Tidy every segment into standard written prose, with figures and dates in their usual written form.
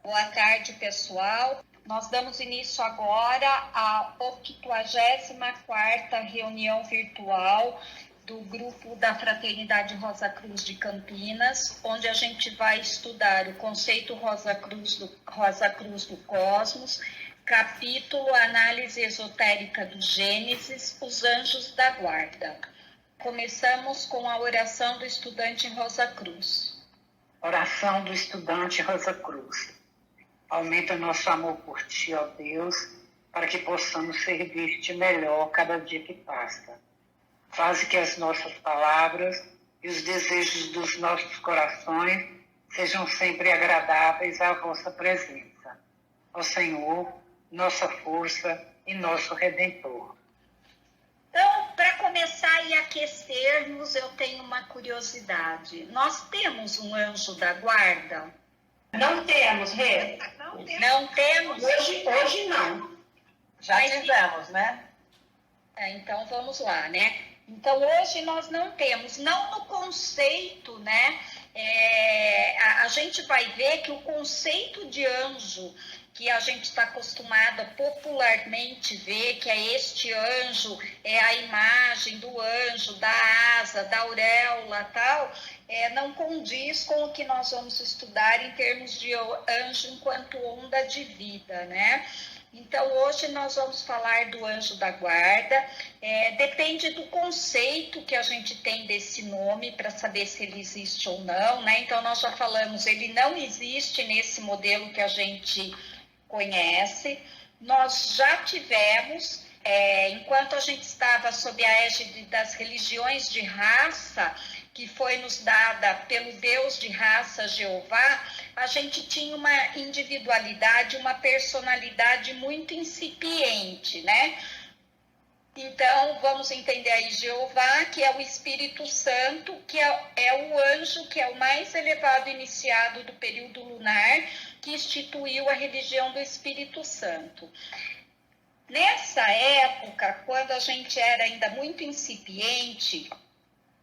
Boa tarde, pessoal. Nós damos início agora à 84ª reunião virtual do grupo da Fraternidade Rosa Cruz de Campinas, onde a gente vai estudar o conceito Rosa Cruz do Cosmos, capítulo Análise Esotérica do Gênesis, os Anjos da Guarda. Começamos com a oração do estudante Rosa Cruz. Oração do estudante Rosa Cruz. Aumenta nosso amor por Ti, ó Deus, para que possamos servir-te melhor cada dia que passa. Faze que as nossas palavras e os desejos dos nossos corações sejam sempre agradáveis à vossa presença. Ó Senhor, nossa força e nosso Redentor. Então, para começar e aquecermos, eu tenho uma curiosidade. Nós temos um anjo da guarda? Não temos, Rê. Não temos? Hoje não. Já tivemos, né? Então, vamos lá, né? Então, hoje nós não temos, não no conceito, né? A gente vai ver que o conceito de anjo que a gente está acostumado a popularmente ver, que é este anjo, é a imagem do anjo, da asa, da auréola, tal, não condiz com o que nós vamos estudar em termos de anjo enquanto onda de vida, né? Então, hoje nós vamos falar do anjo da guarda, depende do conceito que a gente tem desse nome para saber se ele existe ou não, né? Então, nós já falamos, ele não existe nesse modelo que a gente conhece. Nós já tivemos, enquanto a gente estava sob a égide das religiões de raça, que foi nos dada pelo Deus de raça Jeová, a gente tinha uma individualidade, uma personalidade muito incipiente, né? Então, vamos entender aí Jeová, que é o Espírito Santo, que é o anjo, que é o mais elevado iniciado do período lunar, que instituiu a religião do Espírito Santo. Nessa época, quando a gente era ainda muito incipiente,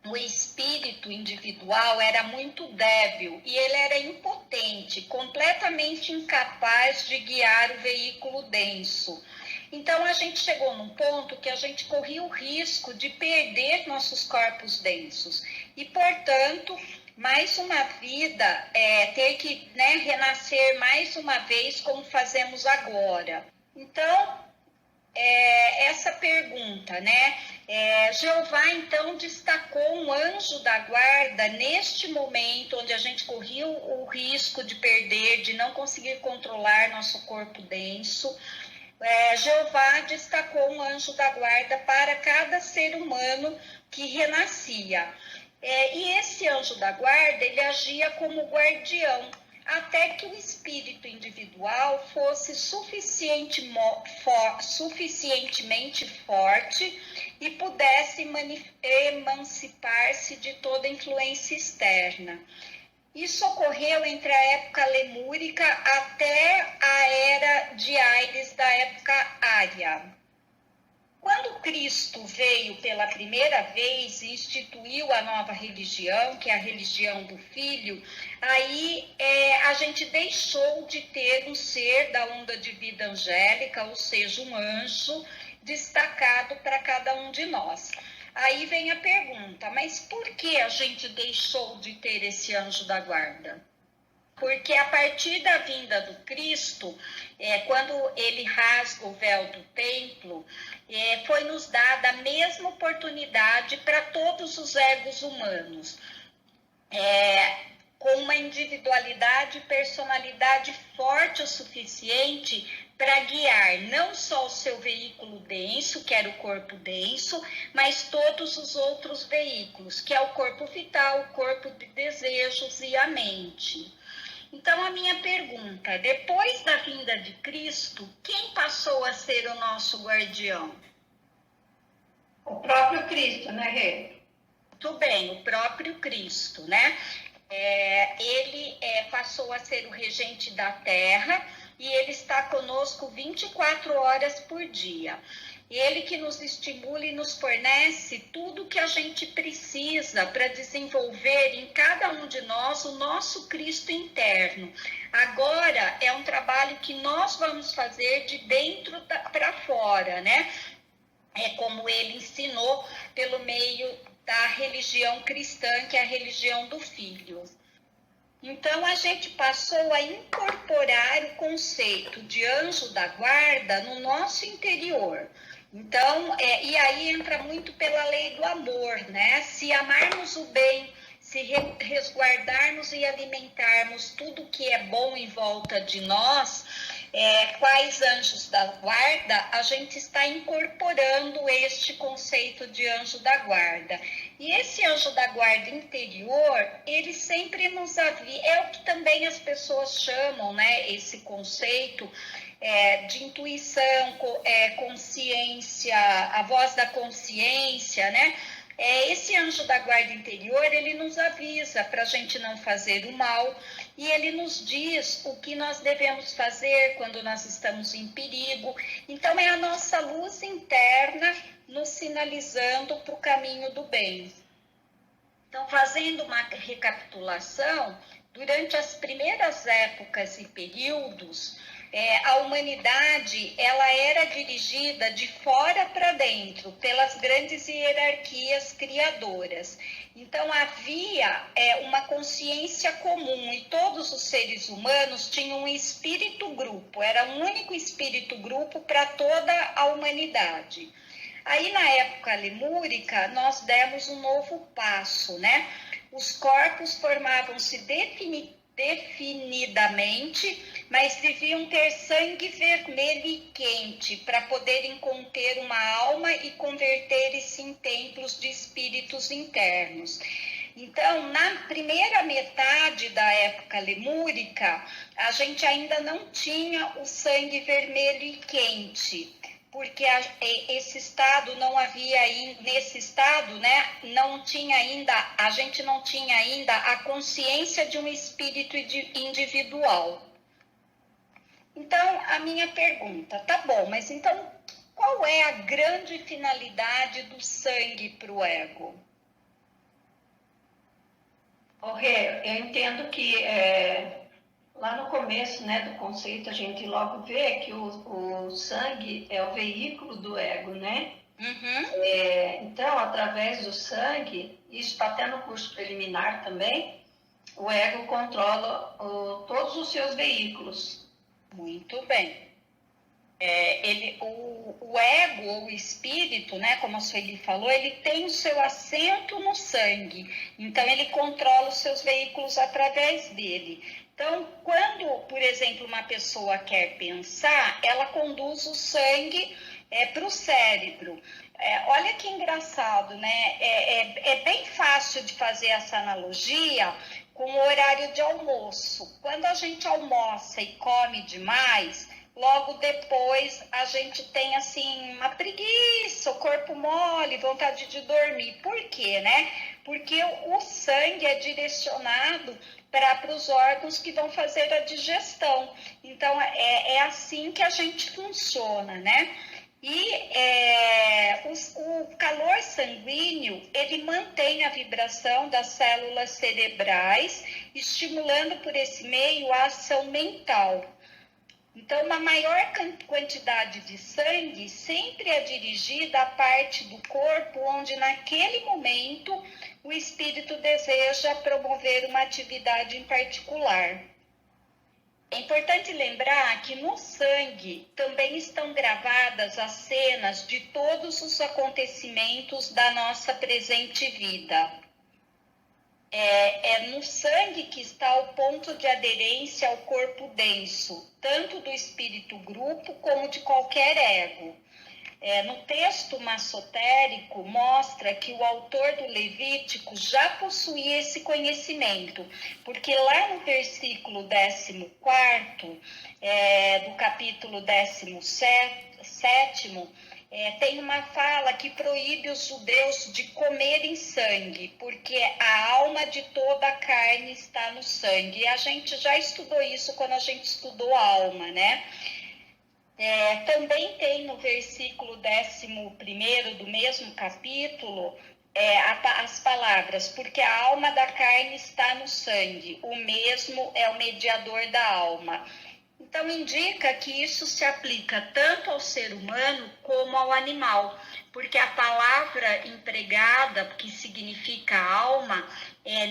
o espírito individual era muito débil e ele era impotente, completamente incapaz de guiar o veículo denso. Então, a gente chegou num ponto que a gente corria o risco de perder nossos corpos densos e, portanto, mais uma vida, ter que renascer mais uma vez como fazemos agora. Então, essa pergunta, né? Jeová, então, destacou um anjo da guarda neste momento onde a gente corria o risco de perder, de não conseguir controlar nosso corpo denso. Jeová destacou um anjo da guarda para cada ser humano que renascia. E esse anjo da guarda, ele agia como guardião, até que o espírito individual fosse suficientemente forte e pudesse emancipar-se de toda influência externa. Isso ocorreu entre a época lemúrica até a era de Aires da época ária. Quando Cristo veio pela primeira vez e instituiu a nova religião, que é a religião do Filho, aí a gente deixou de ter um ser da onda de vida angélica, ou seja, um anjo destacado para cada um de nós. Aí vem a pergunta, mas por que a gente deixou de ter esse anjo da guarda? Porque a partir da vinda do Cristo, quando ele rasga o véu do templo, foi nos dada a mesma oportunidade para todos os egos humanos, com uma individualidade e personalidade forte o suficiente para guiar não só o seu veículo denso, que era o corpo denso, mas todos os outros veículos, que é o corpo vital, o corpo de desejos e a mente. Então, a minha pergunta, depois da vinda de Cristo, quem passou a ser o nosso guardião? O próprio Cristo, né, Rê? Muito bem, o próprio Cristo, né? Ele passou a ser o regente da Terra e ele está conosco 24 horas por dia. Ele que nos estimula e nos fornece tudo que a gente precisa para desenvolver em cada um de nós o nosso Cristo interno. Agora é um trabalho que nós vamos fazer de dentro para fora, né? É como ele ensinou pelo meio da religião cristã, que é a religião do Filho. Então, a gente passou a incorporar o conceito de anjo da guarda no nosso interior. Então, e aí entra muito pela lei do amor, né? Se amarmos o bem, se resguardarmos e alimentarmos tudo que é bom em volta de nós, quais anjos da guarda, a gente está incorporando este conceito de anjo da guarda. E esse anjo da guarda interior, ele sempre nos avisa, é o que também as pessoas chamam, né, esse conceito de intuição, consciência, a voz da consciência, né? Esse anjo da guarda interior, ele nos avisa para a gente não fazer o mal e ele nos diz o que nós devemos fazer quando nós estamos em perigo. Então, é a nossa luz interna nos sinalizando para o caminho do bem. Então, fazendo uma recapitulação, durante as primeiras épocas e períodos, a humanidade ela era dirigida de fora para dentro pelas grandes hierarquias criadoras. Então havia uma consciência comum e todos os seres humanos tinham um espírito grupo, era um único espírito grupo para toda a humanidade. Aí na época lemúrica nós demos um novo passo, né? Os corpos formavam-se definidamente, mas deviam ter sangue vermelho e quente para poderem conter uma alma e converterem-se em templos de espíritos internos. Então, na primeira metade da época lemúrica, a gente ainda não tinha o sangue vermelho e quente, porque esse estado não havia ainda, nesse estado, né, não tinha ainda, a gente não tinha ainda a consciência de um espírito individual. Então, a minha pergunta, tá bom, mas então qual é a grande finalidade do sangue para o ego? Rê, eu entendo que lá no começo, né, do conceito, a gente logo vê que o sangue é o veículo do ego, né? Uhum. Então, através do sangue, isso está até no curso preliminar também, o ego controla todos os seus veículos. Muito bem. O ego, ou o espírito, né, como a Sueli falou, ele tem o seu assento no sangue. Então, ele controla os seus veículos através dele. Então, quando, por exemplo, uma pessoa quer pensar, ela conduz o sangue para o cérebro. Olha que engraçado, né? É bem fácil de fazer essa analogia com o horário de almoço. Quando a gente almoça e come demais, logo depois a gente tem assim uma preguiça, o corpo mole, vontade de dormir. Por quê, né? Porque o sangue é direcionado para os órgãos que vão fazer a digestão. Então, é assim que a gente funciona, né? E o calor sanguíneo, ele mantém a vibração das células cerebrais, estimulando por esse meio a ação mental. Então, uma maior quantidade de sangue sempre é dirigida à parte do corpo onde, naquele momento, o espírito deseja promover uma atividade em particular. É importante lembrar que no sangue também estão gravadas as cenas de todos os acontecimentos da nossa presente vida. É no sangue que está o ponto de aderência ao corpo denso, tanto do espírito grupo como de qualquer ego. No texto maçotérico, mostra que o autor do Levítico já possuía esse conhecimento, porque lá no versículo 14, do capítulo 17, tem uma fala que proíbe os judeus de comerem sangue, porque a alma de toda a carne está no sangue. E a gente já estudou isso quando a gente estudou a alma, né? Também tem no versículo 11º do mesmo capítulo, as palavras, porque a alma da carne está no sangue, o mesmo é o mediador da alma. Então, indica que isso se aplica tanto ao ser humano como ao animal, porque a palavra empregada, que significa alma, é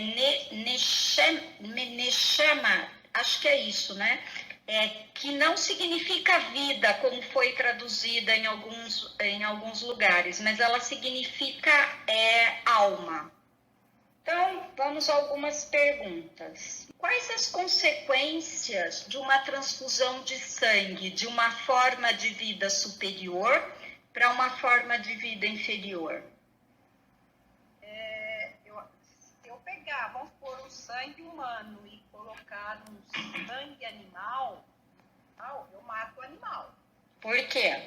neshama, acho que é isso, né? Que não significa vida, como foi traduzida em alguns lugares, mas ela significa alma. Então, vamos a algumas perguntas. Quais as consequências de uma transfusão de sangue de uma forma de vida superior para uma forma de vida inferior? Se eu pegar, vamos pôr o sangue humano e colocar um sangue animal, eu mato o animal. Por quê?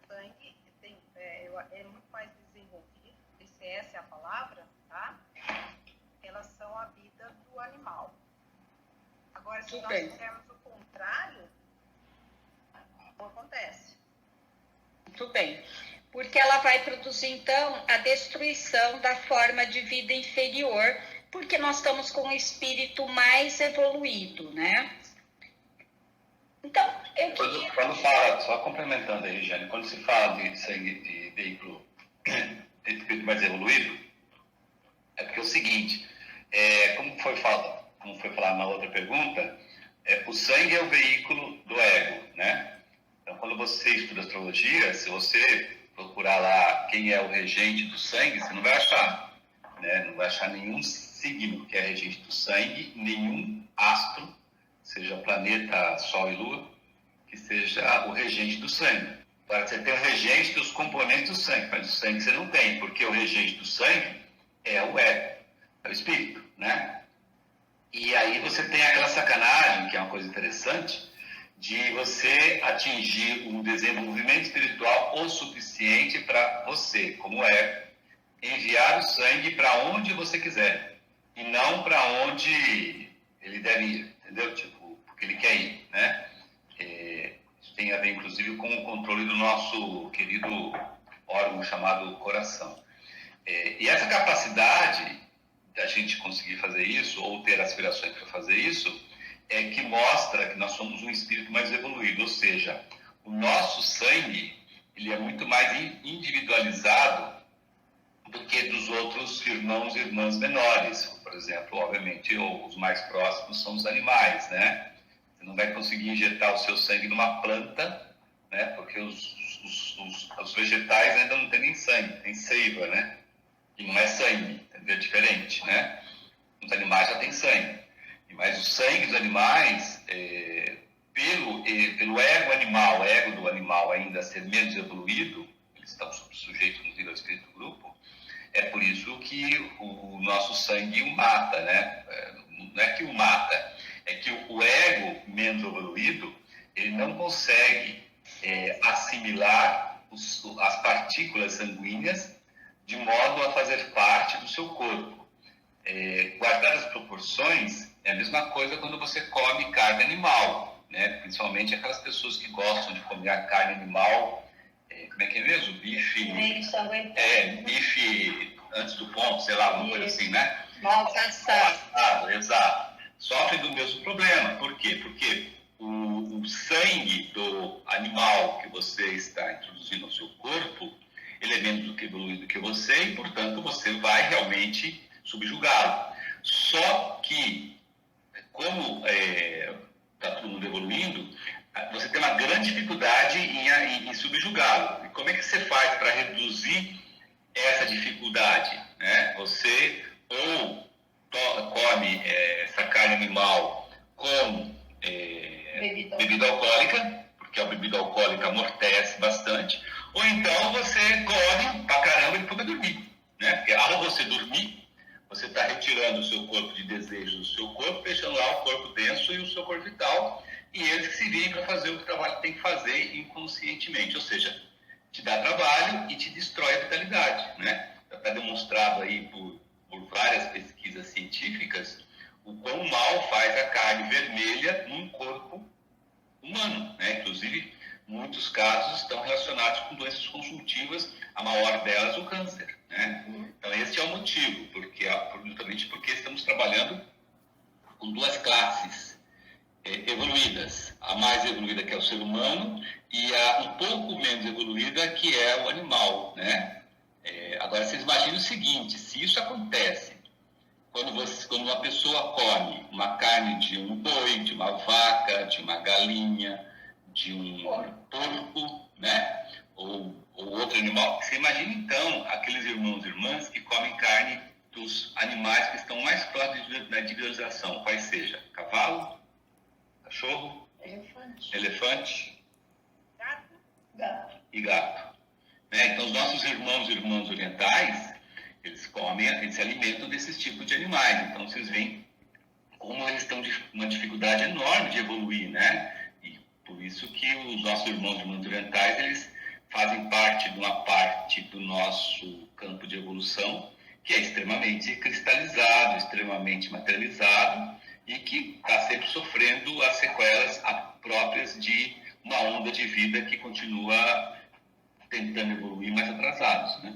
O sangue é muito mais desenvolvido, se essa é a palavra, tá? Em relação à vida do animal. Agora, se nós fizermos o contrário, não acontece. Muito bem. Porque ela vai produzir, então, a destruição da forma de vida inferior, porque nós estamos com um espírito mais evoluído, né? Então, Quando fala, só complementando aí, Jane, quando se fala de sangue de veículo de espírito mais evoluído, é porque é o seguinte, como foi falado na outra pergunta, o sangue é o veículo do ego, né? Então, quando você estuda astrologia, se você procurar lá quem é o regente do sangue, você não vai achar, né? Não vai achar nenhum signo que é regente do sangue, nenhum astro, seja planeta, Sol e Lua, que seja o regente do sangue. Para você ter o regente dos componentes do sangue, mas o sangue você não tem, porque o regente do sangue é o ego, é o espírito, né? E aí você tem aquela sacanagem, que é uma coisa interessante, de você atingir um desenvolvimento espiritual o suficiente para você, como ego, enviar o sangue para onde você quiser, e não para onde ele deve ir, entendeu? Tipo, porque ele quer ir, né? Isso tem a ver, inclusive, com o controle do nosso querido órgão chamado coração. E essa capacidade da gente conseguir fazer isso, ou ter aspirações para fazer isso, é que mostra que nós somos um espírito mais evoluído, ou seja, o nosso sangue ele é muito mais individualizado do que dos outros irmãos e irmãs menores. Por exemplo, obviamente, os mais próximos são os animais, né? Você não vai conseguir injetar o seu sangue numa planta, né? Porque os vegetais ainda não têm nem sangue, tem seiva, né? E não é sangue, entendeu? É diferente, né? Os animais já têm sangue. Mas o sangue dos animais, pelo ego animal, o ego do animal ainda ser menos evoluído, eles estão sujeitos no nível do espírito do grupo, é por isso que o nosso sangue o mata, né? Não é que o mata, é que o ego menos evoluído, ele não consegue assimilar as partículas sanguíneas de modo a fazer parte do seu corpo. Guardar as proporções, é a mesma coisa quando você come carne animal, né? Principalmente aquelas pessoas que gostam de comer a carne animal, como é que é mesmo? Bife antes do ponto, sei lá, alguma coisa assim, né? Mal passado. Exato. Sofrem do mesmo problema. Por quê? Porque o sangue do animal que você está introduzindo no seu corpo, ele é menos do que evoluído que você e, portanto, você vai realmente subjugá-lo. Só que, como está todo mundo evoluindo, você tem uma grande dificuldade em subjugá-lo. E como é que você faz para reduzir essa dificuldade? Né? Você ou come essa carne animal com bebida alcoólica, porque a bebida alcoólica amortece bastante, ou então você come pra caramba e depois vai dormir. Né? Porque ao você dormir, você está retirando o seu corpo de desejo do seu corpo, deixando lá o corpo denso e o seu corpo vital, e eles que se virem para fazer o que o trabalho tem que fazer inconscientemente, ou seja, te dá trabalho e te destrói a vitalidade. Né? Já está demonstrado aí por várias pesquisas científicas o quão mal faz a carne vermelha num corpo humano, né? Inclusive, muitos casos estão relacionados com doenças consultivas, a maior delas o câncer, né? Então, esse é o motivo, justamente porque estamos trabalhando com duas classes evoluídas. A mais evoluída, que é o ser humano, e a um pouco menos evoluída, que é o animal, né? Agora, vocês imaginem o seguinte: se isso acontece quando uma pessoa come uma carne de um boi, de uma vaca, de uma galinha, de um porco, né? Ou outro animal, você imagina então aqueles irmãos e irmãs que comem carne dos animais que estão mais próximos da individualização, quais seja cavalo, cachorro, elefante Gato. e gato. Né? Então, os nossos irmãos e irmãs orientais, eles se alimentam desses tipos de animais. Então, vocês veem como eles estão uma dificuldade enorme de evoluir, né? E por isso que os nossos irmãos e irmãs orientais, eles fazem parte de uma parte do nosso campo de evolução que é extremamente cristalizado, extremamente materializado e que está sempre sofrendo as sequelas próprias de uma onda de vida que continua tentando evoluir mais atrasados, né?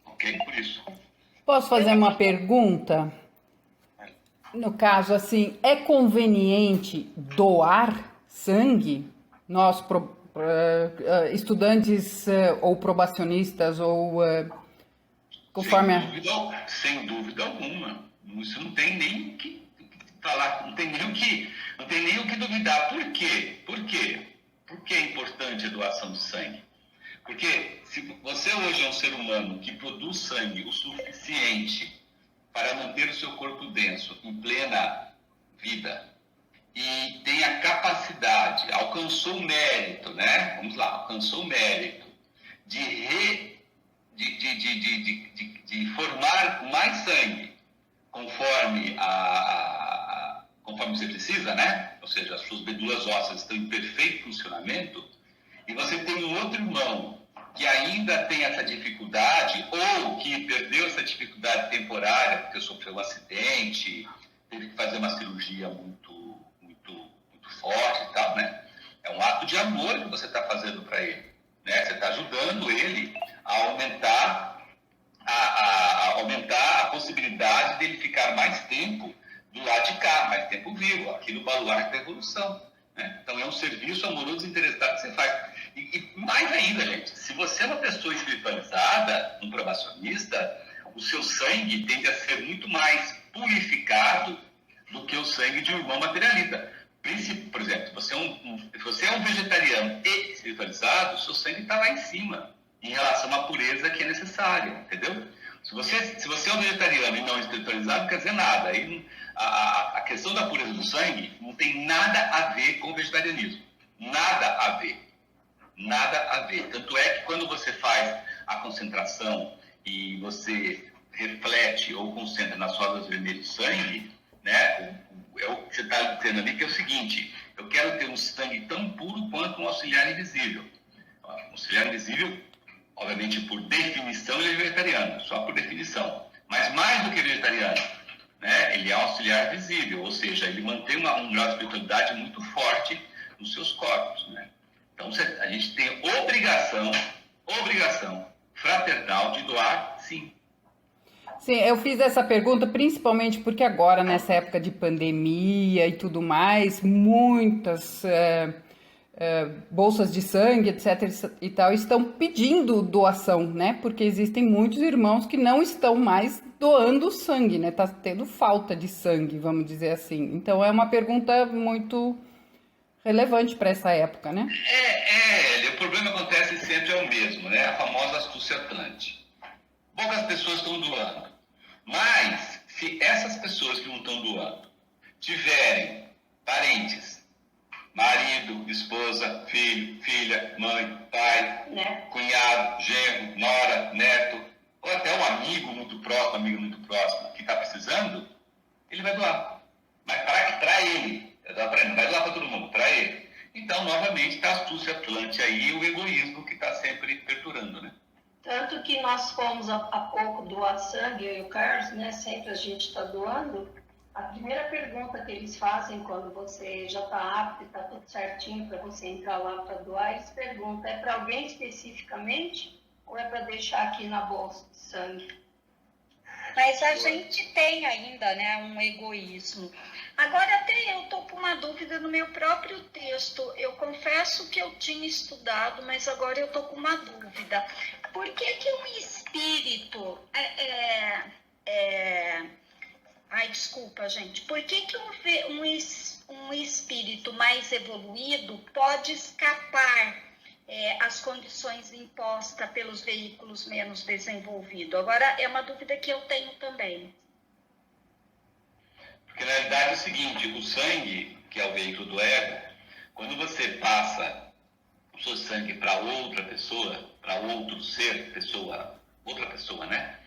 Ok? Por isso. Posso fazer uma pergunta? No caso, assim, é conveniente doar sangue? Nós, estudantes ou probacionistas, ou conforme Sem dúvida alguma. Isso não tem nem o que falar, não tem nem o que duvidar. Por quê? Por que é importante a doação de sangue? Porque se você hoje é um ser humano que produz sangue o suficiente para manter o seu corpo denso em plena vida e tem a capacidade, alcançou o mérito, né? Vamos lá, alcançou o mérito de formar mais sangue conforme você precisa, né? Ou seja, as suas medulas ósseas estão em perfeito funcionamento, e você tem um outro irmão que ainda tem essa dificuldade, ou que perdeu essa dificuldade temporária porque sofreu um acidente, teve que fazer uma cirurgia muito forte e tal, né? É um ato de amor que você está fazendo para ele, né? Você está ajudando ele a aumentar a possibilidade dele ficar mais tempo do lado de cá, mais tempo vivo, aqui no baluarte da evolução, né? Então é um serviço amoroso e interessado que você faz. E mais ainda, gente, se você é uma pessoa espiritualizada, um probacionista, o seu sangue tende a ser muito mais purificado do que o sangue de um irmão materialista. Por exemplo, se você é um vegetariano e espiritualizado, o seu sangue está lá em cima, em relação à pureza que é necessária, entendeu? Se você é um vegetariano e não espiritualizado, não quer dizer nada. Aí, a questão da pureza do sangue não tem nada a ver com o vegetarianismo. Nada a ver. Nada a ver. Tanto é que quando você faz a concentração e você reflete ou concentra nas rodas vermelhas do sangue, né? É o que você está dizendo ali, que é o seguinte: eu quero ter um sangue tão puro quanto um auxiliar invisível. O auxiliar invisível, obviamente, por definição, ele é vegetariano, só por definição. Mas mais do que vegetariano, né? Ele é um auxiliar visível, ou seja, ele mantém um grau de espiritualidade muito forte nos seus corpos, né? Então, a gente tem obrigação fraternal de doar, sim. Sim, eu fiz essa pergunta principalmente porque agora, nessa época de pandemia e tudo mais, muitas bolsas de sangue, etc. e tal, estão pedindo doação, né? Porque existem muitos irmãos que não estão mais doando sangue, né? Tá tendo falta de sangue, vamos dizer assim. Então, é uma pergunta muito relevante para essa época, né? O problema acontece sempre é o mesmo, né? A famosa astúcia atlântica. Poucas pessoas estão doando. Mas, se essas pessoas que não estão doando tiverem parentes, marido, esposa, filho, filha, mãe, pai, cunhado, genro, nora, neto, ou até um amigo muito próximo, que está precisando, ele vai doar. Mas para ele, não vai doar para todo mundo, para ele. Então, novamente, está a astúcia atlântica aí, o egoísmo que está sempre perturando, né? Tanto que nós fomos há pouco doar sangue, eu e o Carlos, né? Sempre a gente está doando. a primeira pergunta que eles fazem quando você já está apto e está tudo certinho para você entrar lá para doar, eles perguntam, é para alguém especificamente ou é para deixar aqui na bolsa de sangue? Mas a gente tem ainda, né, um egoísmo. Agora, até eu estou com uma dúvida no meu próprio texto. Eu confesso que eu tinha estudado, mas agora eu estou com uma dúvida. Por que um espírito... Ai, desculpa, gente. Por que um espírito mais evoluído pode escapar as condições impostas pelos veículos menos desenvolvidos? Agora, é uma dúvida que eu tenho também. Porque na realidade é o seguinte, o sangue, que é o veículo do ego, quando você passa o seu sangue para outra pessoa, para outro ser, outra pessoa, né?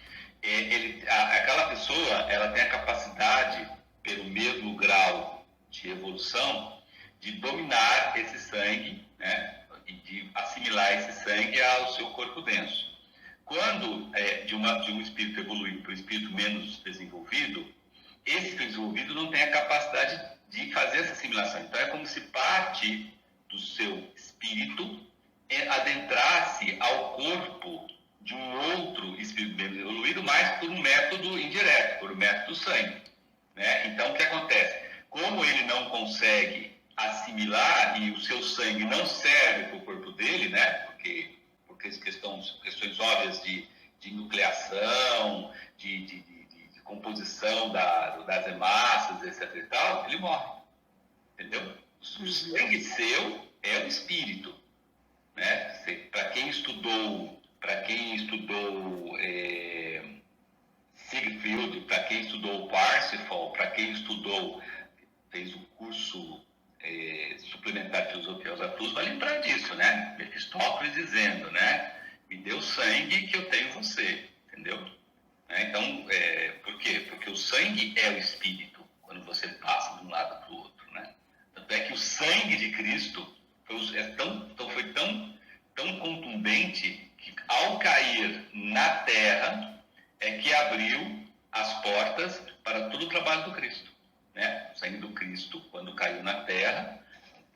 Aquela pessoa, ela tem a capacidade, pelo mesmo grau de evolução, de dominar esse sangue, né? E de assimilar esse sangue ao seu corpo denso. Quando de um espírito evoluído para um espírito menos desenvolvido, esse espírito desenvolvido não tem a capacidade de fazer essa assimilação. Então é como se parte do seu espírito adentrasse ao corpo de um outro espírito menos evoluído, mas por um método indireto, por um método do sangue, né? Então o que acontece? Como ele não consegue assimilar e o seu sangue não serve para o corpo dele, né? Porque questões óbvias de nucleação, de composição das hemácias, etc. e tal, ele morre. Entendeu? O sangue seu é o espírito, né? Para quem estudou Ziegfeld, para quem estudou Parsifal, para quem fez o curso suplementar de filosofia aos Atus, vai lembrar disso, né? Mefistófeles dizendo, né? Me dê o sangue que eu tenho em você, entendeu? Então, por quê? Porque o sangue é o espírito, quando você passa de um lado para o outro, né? Tanto é que o sangue de Cristo foi tão contundente que, ao cair na terra, que abriu as portas para todo o trabalho do Cristo, né? O sangue do Cristo, quando caiu na terra,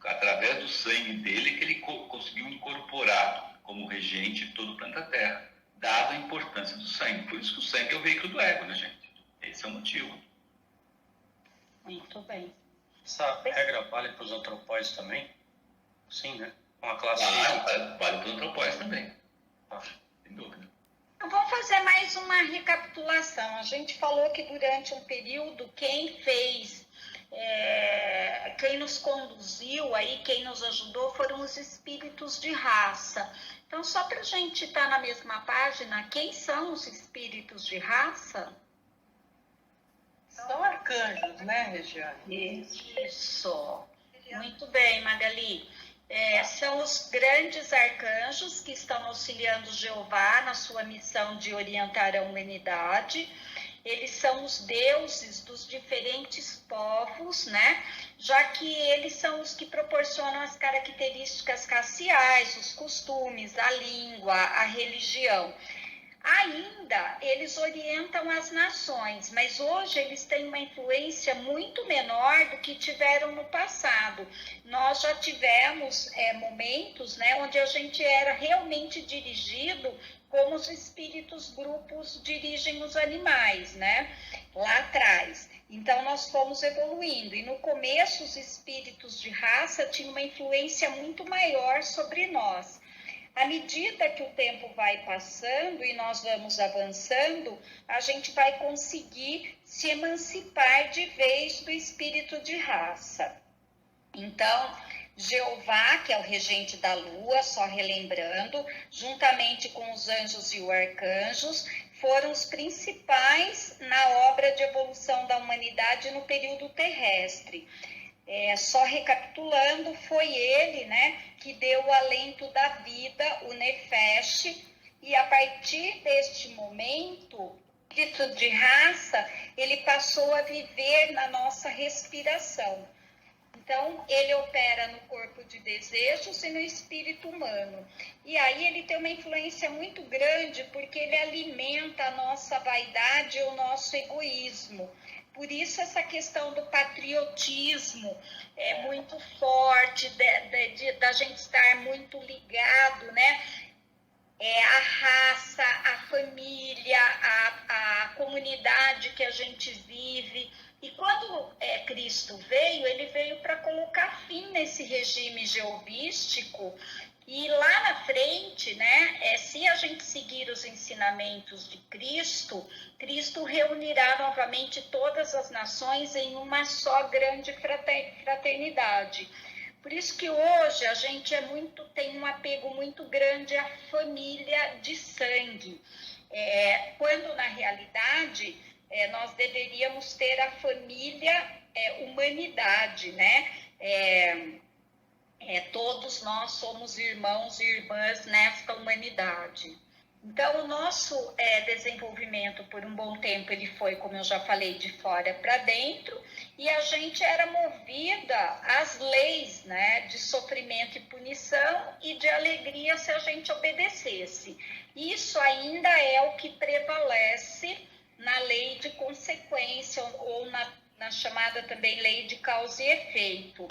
através do sangue dele, que ele conseguiu incorporar como regente todo o planeta Terra, dado a importância do sangue. Por isso que o sangue é o veículo do ego, né, gente? Esse é o motivo. Muito bem. Essa regra vale para os antropóides também? Sim, né? Uma classe... Vale para os antropóides também. Sem dúvida. Então, vamos fazer mais uma recapitulação. A gente falou que durante um período, quem nos conduziu aí, quem nos ajudou foram os espíritos de raça. Então, só para a gente estar na mesma página, quem são os espíritos de raça? São arcanjos, né, Regiane? Isso. Muito bem, Magali. São os grandes arcanjos que estão auxiliando Jeová na sua missão de orientar a humanidade. Eles são os deuses dos diferentes povos, né? Já que eles são os que proporcionam as características raciais, os costumes, a língua, a religião. Ainda eles orientam as nações, mas hoje eles têm uma influência muito menor do que tiveram no passado. Nós já tivemos momentos, né, onde a gente era realmente dirigido como os espíritos grupos dirigem os animais, né, lá atrás. Então nós fomos evoluindo e no começo os espíritos de raça tinham uma influência muito maior sobre nós. À medida que o tempo vai passando e nós vamos avançando, a gente vai conseguir se emancipar de vez do espírito de raça. Então, Jeová, que é o regente da lua, só relembrando, juntamente com os anjos e os arcanjos, foram os principais na obra de evolução da humanidade no período terrestre. Só recapitulando, foi ele, né, que deu o alento da vida, o Nefesh, e a partir deste momento, o espírito de raça, ele passou a viver na nossa respiração. Então, ele opera no corpo de desejos e no espírito humano. E aí ele tem uma influência muito grande, porque ele alimenta a nossa vaidade e o nosso egoísmo. Por isso essa questão do patriotismo é muito forte, da gente estar muito ligado, né? A raça, a família, a comunidade que a gente vive. E quando Cristo veio, ele veio para colocar fim nesse regime jeovístico. E lá na frente, né, se a gente seguir os ensinamentos de Cristo, Cristo reunirá novamente todas as nações em uma só grande fraternidade. Por isso que hoje a gente tem um apego muito grande à família de sangue, quando na realidade nós deveríamos ter a família humanidade, né? Todos nós somos irmãos e irmãs nesta humanidade. Então, o nosso desenvolvimento, por um bom tempo, ele foi, como eu já falei, de fora para dentro, e a gente era movida às leis, né, de sofrimento e punição e de alegria se a gente obedecesse. Isso ainda é o que prevalece na lei de consequência, ou na chamada também lei de causa e efeito.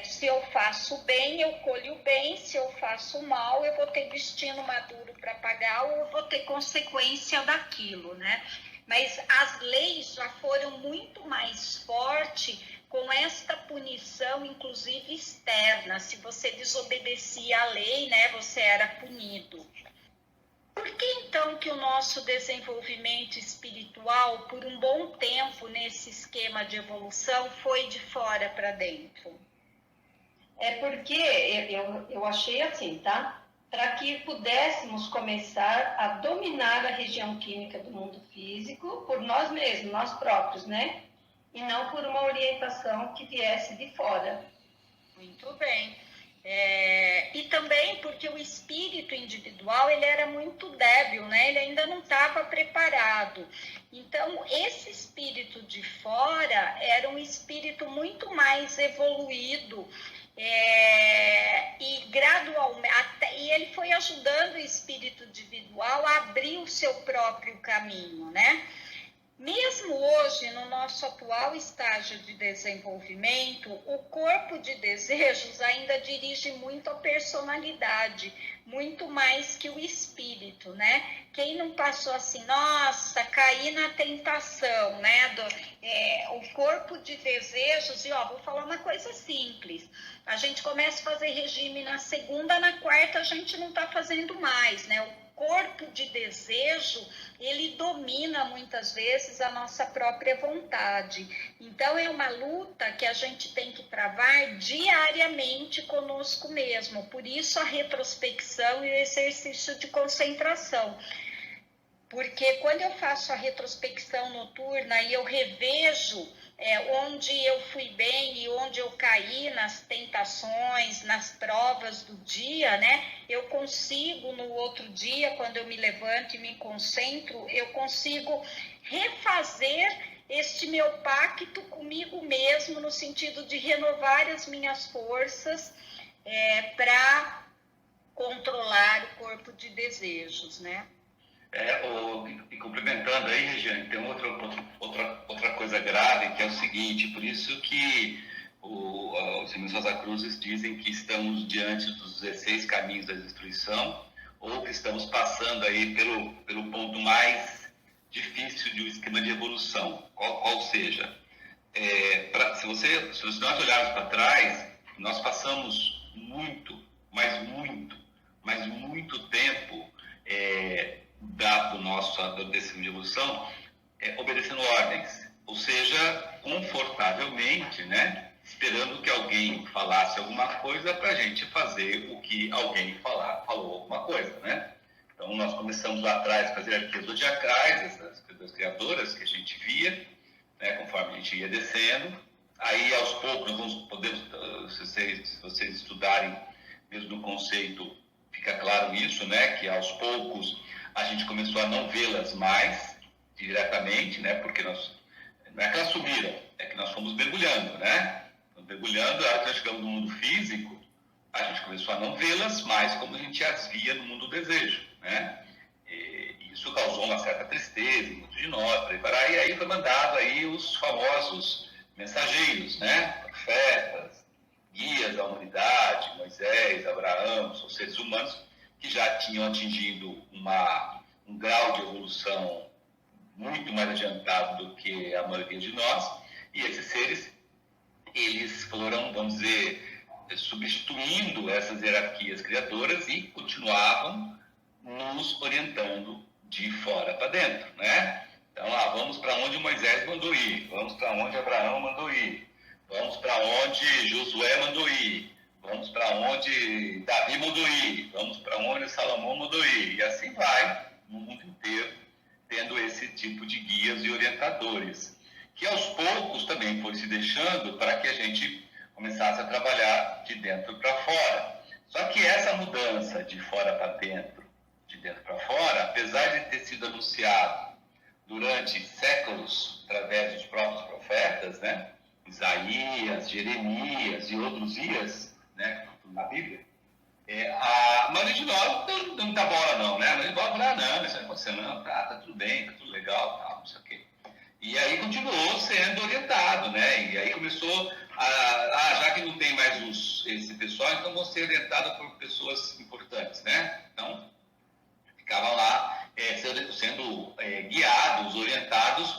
Se eu faço bem, eu colho bem; se eu faço mal, eu vou ter destino maduro para pagar, ou eu vou ter consequência daquilo, né? Mas as leis já foram muito mais fortes com esta punição, inclusive externa. Se você desobedecia a lei, né, você era punido. Por que então que o nosso desenvolvimento espiritual, por um bom tempo nesse esquema de evolução, foi de fora para dentro? É porque eu achei assim, tá? Para que pudéssemos começar a dominar a região química do mundo físico por nós mesmos, nós próprios, né? E não por uma orientação que viesse de fora. Muito bem. E também porque o espírito individual, ele era muito débil, né? Ele ainda não estava preparado. Então, esse espírito de fora era um espírito muito mais evoluído, e gradualmente, e ele foi ajudando o espírito individual a abrir o seu próprio caminho, né? Mesmo hoje, no nosso atual estágio de desenvolvimento, o corpo de desejos ainda dirige muito a personalidade, muito mais que o espírito, né? Quem não passou assim, nossa, caí na tentação, né? O corpo de desejos, e vou falar uma coisa simples. A gente começa a fazer regime na segunda, na quarta a gente não está fazendo mais, né? O corpo de desejo, ele domina muitas vezes a nossa própria vontade. Então, é uma luta que a gente tem que travar diariamente conosco mesmo. Por isso, a retrospecção e o exercício de concentração. Porque quando eu faço a retrospecção noturna e eu revejo onde eu fui bem e onde eu caí nas tentações, nas provas do dia, né? Eu consigo no outro dia, quando eu me levanto e me concentro, eu consigo refazer este meu pacto comigo mesmo, no sentido de renovar as minhas forças para controlar o corpo de desejos, né? E complementando aí, Regiane, tem outra coisa grave, que é o seguinte: por isso que os irmãos Rosa Cruzes dizem que estamos diante dos 16 caminhos da destruição, ou que estamos passando aí pelo ponto mais difícil de um esquema de evolução, qual seja. Se nós olharmos para trás, nós passamos muito tempo do décimo de evolução, obedecendo ordens, ou seja, confortavelmente, né, esperando que alguém falasse alguma coisa para a gente fazer o que alguém falou alguma coisa, né? Então, nós começamos lá atrás com as hierarquias zodiacais, essas coisas criadoras que a gente via, né, conforme a gente ia descendo. Aí, aos poucos, se vocês estudarem mesmo no conceito, fica claro isso, né, que aos poucos a gente começou a não vê-las mais diretamente, né, porque não é que elas sumiram, é que nós fomos mergulhando, né? Mergulhando, a hora que nós chegamos no mundo físico, a gente começou a não vê-las mais como a gente as via no mundo do desejo, né? E isso causou uma certa tristeza em muitos de nós, e aí foi mandado aí os famosos mensageiros, né? Profetas, guias da humanidade, Moisés, Abraão, são seres humanos que já tinham atingido um grau de evolução muito mais adiantado do que a maioria de nós, e esses seres, eles foram, vamos dizer, substituindo essas hierarquias criadoras e continuavam nos orientando de fora para dentro, né? Então, vamos para onde Moisés mandou ir, vamos para onde Abraão mandou ir, vamos para onde Josué mandou ir, vamos para onde Davi mandou ir, vamos para onde Salomão mandou ir, e assim vai no mundo inteiro, tendo esse tipo de guias e orientadores, que aos poucos também foi se deixando para que a gente começasse a trabalhar de dentro para fora. Só que essa mudança de fora para dentro, de dentro para fora, apesar de ter sido anunciado durante séculos através dos próprios profetas, né? Isaías, Jeremias e outros Ias, né? Na Bíblia, a maioria de nós não dá bola não, né? A maioria de nós fala, não, isso não aconteceu não, tá tudo bem, tá tudo legal, tá, não sei o quê. E aí continuou sendo orientado, né? E aí começou já que não tem mais esse pessoal, então vão ser orientados por pessoas importantes, né? Então, ficavam lá sendo guiados, orientados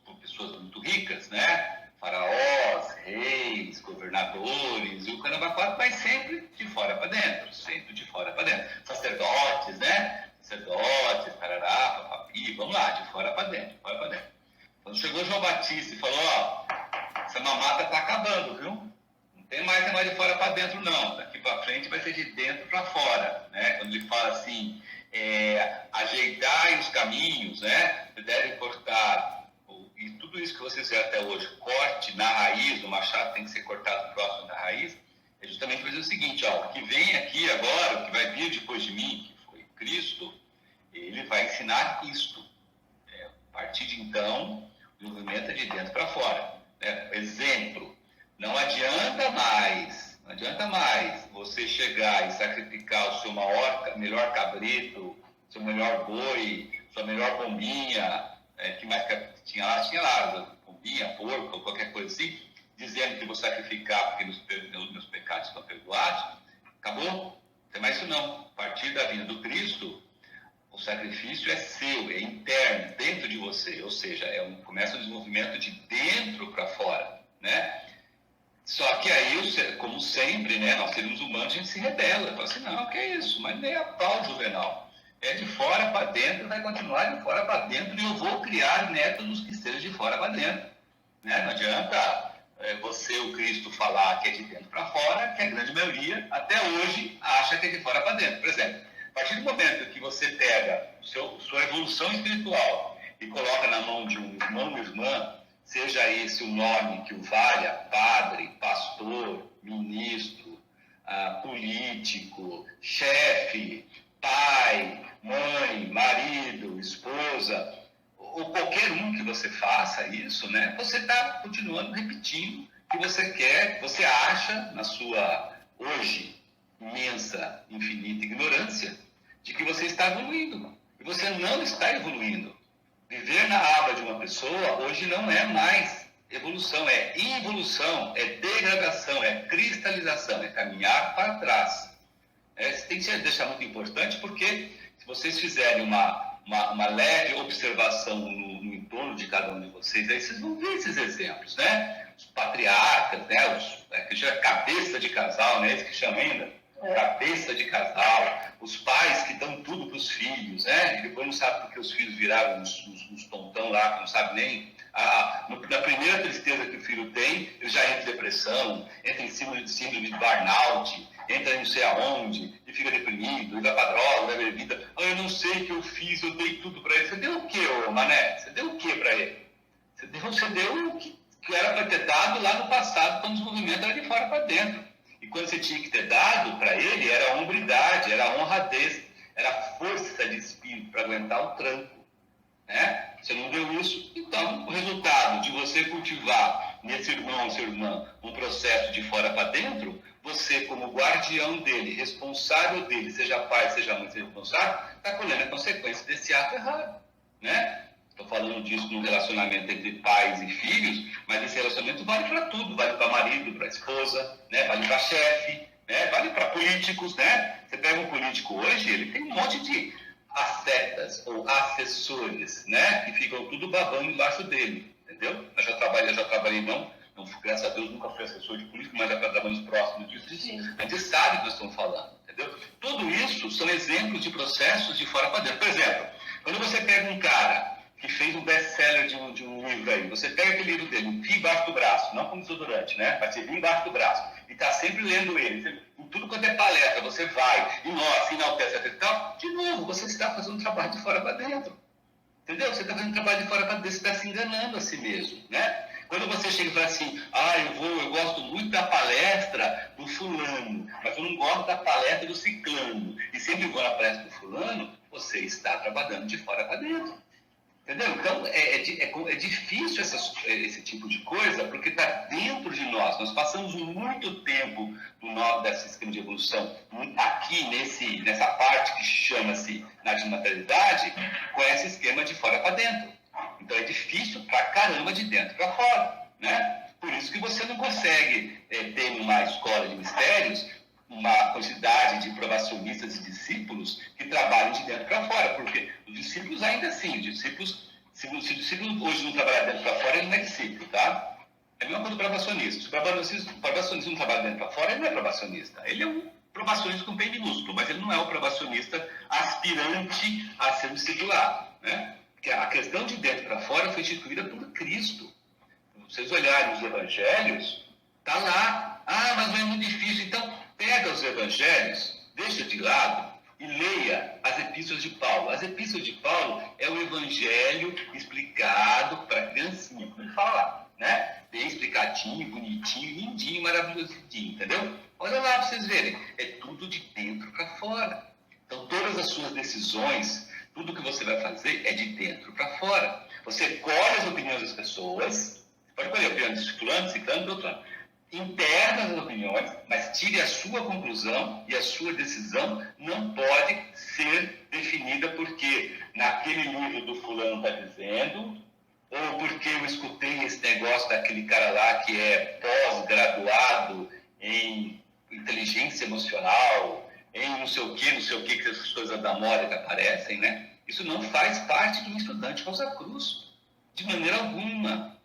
por pessoas muito ricas, né? Faraós, reis, governadores, e o Caramba 4 vai sempre de fora para dentro, sempre de fora para dentro. Sacerdotes, né? Sacerdotes, parará, papapi, vamos lá, de fora para dentro, fora para dentro. Quando chegou João Batista e falou, essa mamata está acabando, viu? Não tem mais de fora para dentro, não. Daqui para frente vai ser de dentro para fora, né? Quando ele fala assim, ajeitai os caminhos, né? Devem cortar, e tudo isso que vocês fizeram até hoje, corte na raiz, o machado tem que ser cortado próximo da raiz, é justamente fazer o seguinte, o que vem aqui agora, o que vai vir depois de mim, que foi Cristo, ele vai ensinar isto. A partir de então, o movimento é de dentro para fora. Né? Exemplo, não adianta mais você chegar e sacrificar o seu melhor cabrito, seu melhor boi, sua melhor pombinha, que mais tinha lá, pombinha, porco, qualquer coisa assim, dizendo que vou sacrificar porque meus pecados estão perdoados. Acabou? Não tem mais isso não. A partir da vinda do Cristo, o sacrifício é seu, é interno, dentro de você, ou seja, começa o desenvolvimento de dentro para fora, né? Só que aí, como sempre, né, nós seres humanos, a gente se rebela, fala assim, não, que é isso, mas nem a pau, Juvenal. É de fora para dentro, vai continuar de fora para dentro, e eu vou criar métodos que sejam de fora para dentro. Né? Não adianta você, o Cristo, falar que é de dentro para fora, que a grande maioria, até hoje, acha que é de fora para dentro. Por exemplo, a partir do momento que você pega sua evolução espiritual e coloca na mão de um irmão ou irmã, seja esse o nome que o valha, padre, pastor, ministro, político, chefe, pai, mãe, marido, esposa, ou qualquer um que você faça isso, né? Você está continuando repetindo que você quer, que você acha na sua hoje imensa, infinita ignorância de que você está evoluindo. E você não está evoluindo. Viver na aba de uma pessoa hoje não é mais evolução, é involução, é degradação, é cristalização, é caminhar para trás. Isso tem que deixar muito importante, porque se vocês fizerem uma leve observação no entorno de cada um de vocês, aí vocês vão ver esses exemplos, né? Os patriarcas, né? Que chama cabeça de casal, né? Esse que chama ainda, cabeça de casal, os pais que dão tudo para os filhos, né? E depois não sabe porque os filhos viraram uns tontão lá, que não sabe nem... Na primeira tristeza que o filho tem, ele já entra em depressão, entra em síndrome de burnout, entra em não sei aonde, e fica deprimido, e vai pra droga, vai bebida. Eu não sei o que eu fiz, eu dei tudo para ele. Você deu o quê, ô Mané? Você deu o quê para ele? Você deu o que era para ter dado lá no passado, quando o desenvolvimento era de fora para dentro. E quando você tinha que ter dado para ele, era a hombridade, era a honradez, era a força de espírito para aguentar o tranco. Né? Você não deu isso, então o resultado de você cultivar nesse irmão ou sua irmã um processo de fora para dentro, você, como guardião dele, responsável dele, seja pai, seja mãe, seja responsável, está colhendo a consequência desse ato errado, né? Estou falando disso num relacionamento entre pais e filhos, mas esse relacionamento vale para tudo, vale para marido, para esposa, né? Vale para chefe, né? Vale para políticos, né? Você pega um político hoje, ele tem um monte de afetas ou assessores, né? Que ficam tudo babando embaixo dele, entendeu? Eu já trabalhei não, graças a Deus nunca fui assessor de político, mas já trabalhamos próximo disso. A gente sabe o que nós estamos falando, entendeu? Tudo isso são exemplos de processos de fora para dentro. Por exemplo, quando você pega um cara que fez um best-seller de um livro aí, você pega aquele livro dele, enfia embaixo do braço, não como desodorante, né? Mas você vem embaixo do braço e está sempre lendo ele. Em tudo quanto é palestra, você vai e nossa, enaltece e tal. De novo, você está fazendo um trabalho de fora para dentro. Entendeu? Você está fazendo um trabalho de fora para dentro, você está se enganando a si mesmo, né? Quando você chega e fala assim, eu gosto muito da palestra do fulano, mas eu não gosto da palestra do ciclano, e sempre vou na palestra do fulano, você está trabalhando de fora para dentro. Entendeu? Então, é difícil esse tipo de coisa, porque está dentro de nós. Nós passamos muito tempo desse esquema de evolução aqui nessa parte que chama-se na desmaterialidade, com esse esquema de fora para dentro. Então, é difícil pra caramba de dentro para fora, né? Por isso que você não consegue ter numa escola de mistérios uma quantidade de provacionistas e discípulos que trabalham de dentro para fora, porque os discípulos ainda assim, se o discípulo hoje não trabalhar dentro para fora, ele não é discípulo, tá? É a mesma coisa do provacionista. Se o provacionista não trabalha dentro para fora, ele não é provacionista. Ele é um provacionista com P minúsculo, mas ele não é um provacionista aspirante a ser discipulado, né? Porque a questão de dentro para fora foi instituída por Cristo. Se vocês olharem os evangelhos, tá lá. Mas não é muito difícil. Então, pega os evangelhos, deixa de lado e leia as epístolas de Paulo. As epístolas de Paulo é o evangelho explicado para criancinha, como ele fala lá, né? Bem explicadinho, bonitinho, lindinho, maravilhosinho, entendeu? Olha lá para vocês verem. É tudo de dentro para fora. Então, todas as suas decisões, tudo que você vai fazer é de dentro para fora. Você colhe as opiniões das pessoas, pode colher a opinião de fulano, ciclano, doutor. Interna as opiniões, mas tire a sua conclusão e a sua decisão não pode ser definida porque naquele livro do fulano está dizendo, ou porque eu escutei esse negócio daquele cara lá que é pós-graduado em inteligência emocional, em não sei o que essas coisas da moda que aparecem, né? Isso não faz parte de um estudante Rosa Cruz, de maneira alguma,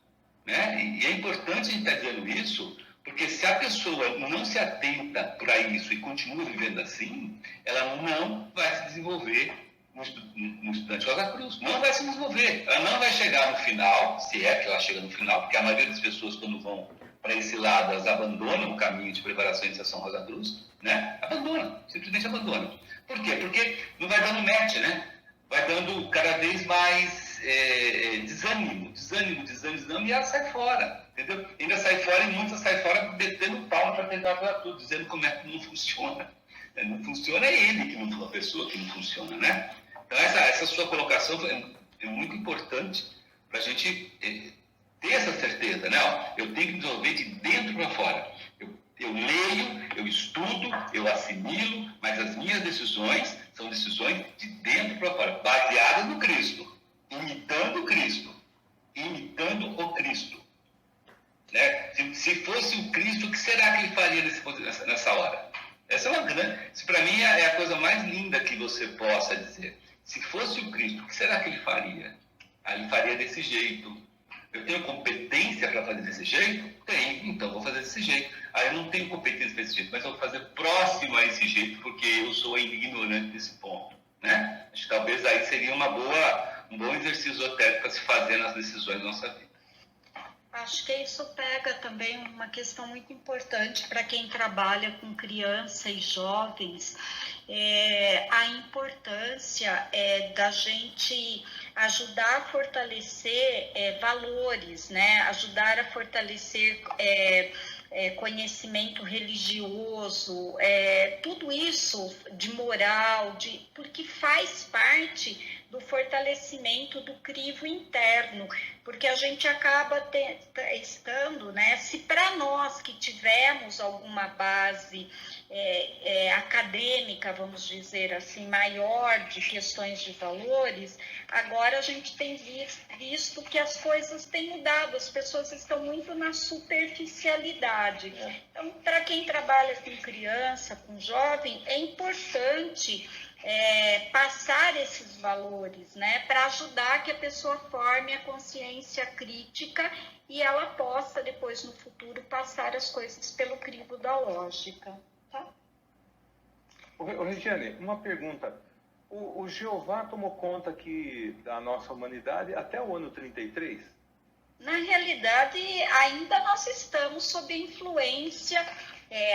né? E é importante a gente estar dizendo isso, porque se a pessoa não se atenta para isso e continua vivendo assim, ela não vai se desenvolver no estudante Rosa Cruz. Não vai se desenvolver. Ela não vai chegar no final, se é que ela chega no final, porque a maioria das pessoas, quando vão para esse lado, elas abandonam o caminho de preparação e iniciação Rosa Cruz, né? Abandonam, simplesmente abandonam. Por quê? Porque não vai dando match, né? Vai dando cada vez mais desânimo, e ela sai fora, entendeu? Ainda sai fora e muitas saem fora metendo palma para tentar falar tudo, dizendo como é que não funciona. Não funciona, é ele que não foi a pessoa que não funciona, né? Então, essa sua colocação é muito importante para a gente ter essa certeza, né? Eu tenho que me desenvolver de dentro para fora. Eu leio, eu estudo, eu assimilo, mas as minhas decisões são decisões de dentro para fora, baseadas no Cristo, imitando o Cristo. Né? Se fosse o Cristo, o que será que ele faria nessa hora? Essa é uma grande... Isso para mim é a coisa mais linda que você possa dizer. Se fosse o Cristo, o que será que ele faria? Ele faria desse jeito. Eu tenho competência para fazer desse jeito? Tenho, então vou fazer desse jeito. Eu não tenho competência para esse jeito, mas eu vou fazer próximo a esse jeito, porque eu sou ainda ignorante desse ponto. Né? Acho que talvez aí seria um bom exercício esotérico para se fazer nas decisões da nossa vida. Acho que isso pega também uma questão muito importante para quem trabalha com criança e jovens, a importância da gente ajudar a fortalecer valores, né? Ajudar a fortalecer conhecimento religioso, tudo isso de moral, porque faz parte do fortalecimento do crivo interno, porque a gente acaba estando, né? Se para nós que tivemos alguma base acadêmica, vamos dizer assim, maior de questões de valores, agora a gente tem visto que as coisas têm mudado, as pessoas estão muito na superficialidade. Então, para quem trabalha com criança, com jovem, é importante passar esses valores, né, para ajudar que a pessoa forme a consciência crítica e ela possa depois no futuro passar as coisas pelo crivo da lógica. Tá? Regiane, uma pergunta. O Jeová tomou conta aqui da nossa humanidade até o ano 33? Na realidade, ainda nós estamos sob influência,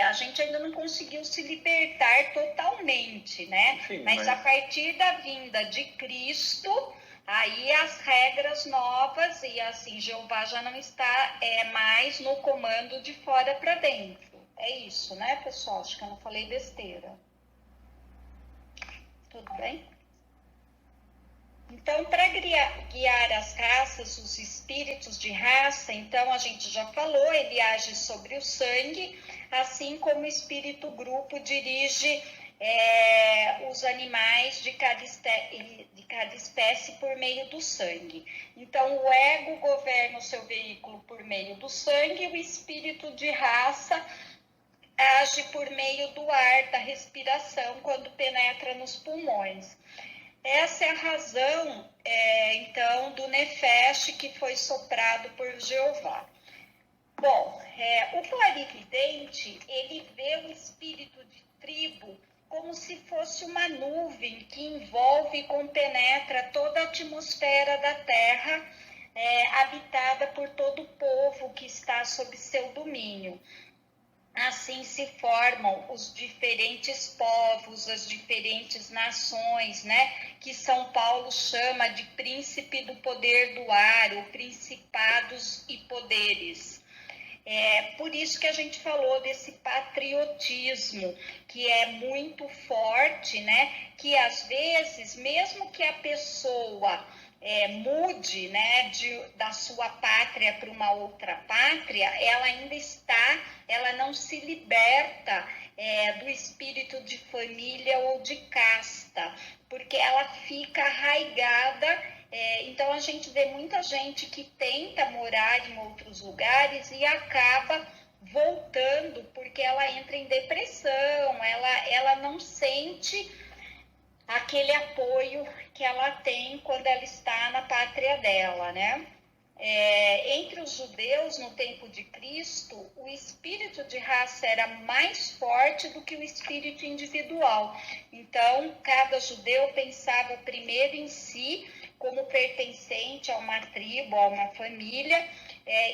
a gente ainda não conseguiu se libertar totalmente, né? Sim, mas a partir da vinda de Cristo, aí as regras novas, e assim, Jeová já não está mais no comando de fora para dentro. É isso, né, pessoal? Acho que eu não falei besteira. Tudo bem? Então, para guiar as raças, os espíritos de raça, então a gente já falou, ele age sobre o sangue, assim como o espírito grupo dirige os animais de cada espécie por meio do sangue. Então, o ego governa o seu veículo por meio do sangue, o espírito de raça age por meio do ar, da respiração, quando penetra nos pulmões. Essa é a razão, então, do Nefesh que foi soprado por Jeová. Bom, o clarividente, ele vê o espírito de tribo como se fosse uma nuvem que envolve e compenetra toda a atmosfera da Terra, habitada por todo o povo que está sob seu domínio. Assim se formam os diferentes povos, as diferentes nações, né? Que São Paulo chama de príncipe do poder do ar, ou principados e poderes. Por isso que a gente falou desse patriotismo, que é muito forte, né? Que às vezes, mesmo que a pessoa mude, né, da sua pátria para uma outra pátria, ela ainda ela não se liberta do espírito de família ou de casta, porque ela fica arraigada. Então a gente vê muita gente que tenta morar em outros lugares e acaba voltando, porque ela entra em depressão, ela não sente aquele apoio que ela tem quando ela está na pátria dela, né? Entre os judeus, no tempo de Cristo, o espírito de raça era mais forte do que o espírito individual. Então, cada judeu pensava primeiro em si, como pertencente a uma tribo, a uma família,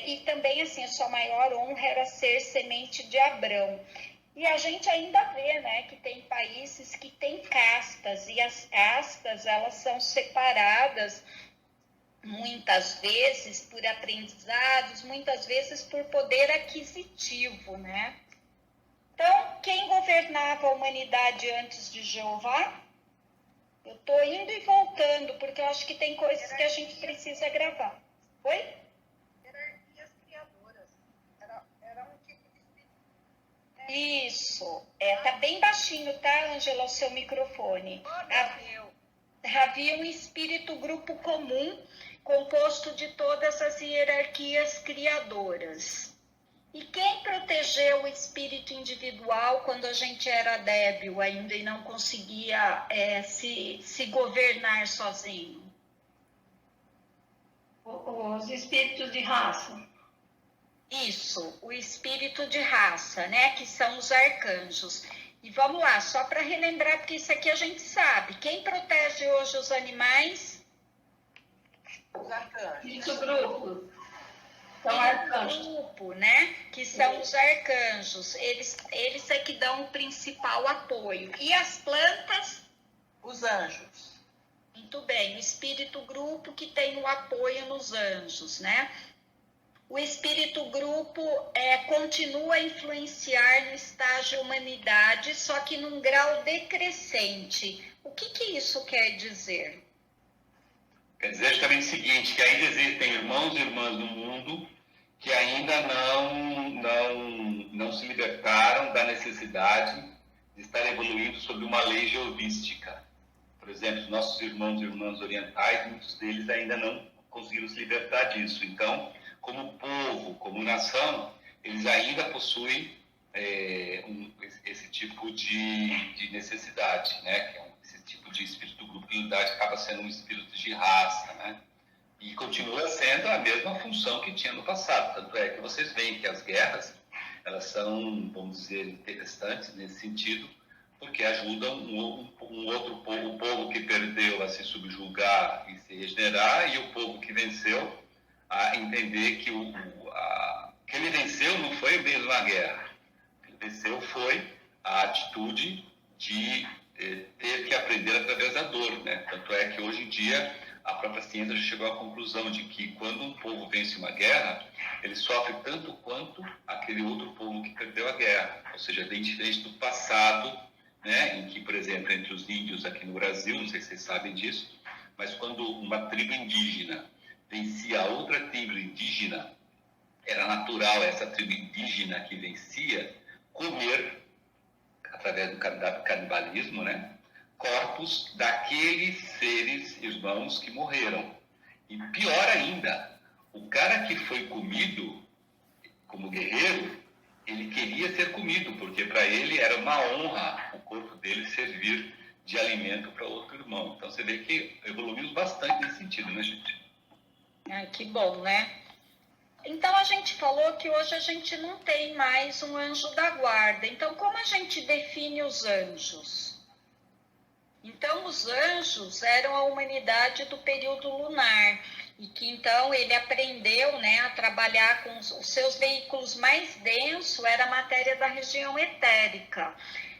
e também, assim, a sua maior honra era ser semente de Abrão. E a gente ainda vê, né, que tem países que têm castas, e as castas, elas são separadas muitas vezes por aprendizados, muitas vezes por poder aquisitivo, né? Então, quem governava a humanidade antes de Jeová? Eu estou indo e voltando, porque eu acho que tem coisas que a gente precisa gravar. Oi? Hierarquias criadoras. Era um tipo de espírito. Isso. Tá bem baixinho, tá, Ângela, o seu microfone. Havia um espírito grupo comum, composto de todas as hierarquias criadoras. E quem protegeu o espírito individual quando a gente era débil ainda e não conseguia se governar sozinho? Os espíritos de raça. Isso, o espírito de raça, né? Que são os arcanjos. E vamos lá, só para relembrar, porque isso aqui a gente sabe. Quem protege hoje os animais? Os arcanjos. Isso, grupo. São arcanjos. Grupo, né? Que são os arcanjos. Eles é que dão o principal apoio. E as plantas? Os anjos. Muito bem, o espírito grupo que tem o apoio nos anjos, né? O espírito grupo continua a influenciar no estágio humanidade, só que num grau decrescente. O que isso quer dizer? Quer dizer justamente o seguinte, que ainda existem irmãos e irmãs no mundo que ainda não se libertaram da necessidade de estar evoluindo sob uma lei geovística. Por exemplo, os nossos irmãos e irmãs orientais, muitos deles ainda não conseguiram se libertar disso. Então, como povo, como nação, eles ainda possuem esse tipo de necessidade, né? Esse tipo de espírito de grupo, que na verdade acaba sendo um espírito de raça, né? E continua sendo a mesma função que tinha no passado. Tanto é que vocês veem que as guerras, elas são, vamos dizer, interessantes nesse sentido, porque ajudam um outro povo, o povo que perdeu a se subjugar e se regenerar, e o povo que venceu a entender que que ele venceu não foi mesmo a guerra. O que ele venceu foi a atitude de ter que aprender através da dor, né? Tanto é que hoje em dia a própria ciência já chegou à conclusão de que quando um povo vence uma guerra, ele sofre tanto quanto aquele outro povo que perdeu a guerra. Ou seja, bem diferente do passado, né? Em que, por exemplo, entre os índios aqui no Brasil, não sei se vocês sabem disso, mas quando uma tribo indígena vencia outra tribo indígena, era natural essa tribo indígena que vencia comer, através do canibalismo, né, corpos daqueles seres irmãos que morreram. E pior ainda, o cara que foi comido como guerreiro, ele queria ser comido, porque para ele era uma honra o corpo dele servir de alimento para outro irmão. Então você vê que evoluímos bastante nesse sentido, né, gente? Ai, que bom, né? Então, a gente falou que hoje a gente não tem mais um anjo da guarda. Então, como a gente define os anjos? Então, os anjos eram a humanidade do período lunar. E que, então, ele aprendeu, né, a trabalhar com os seus veículos mais densos, era a matéria da região etérica.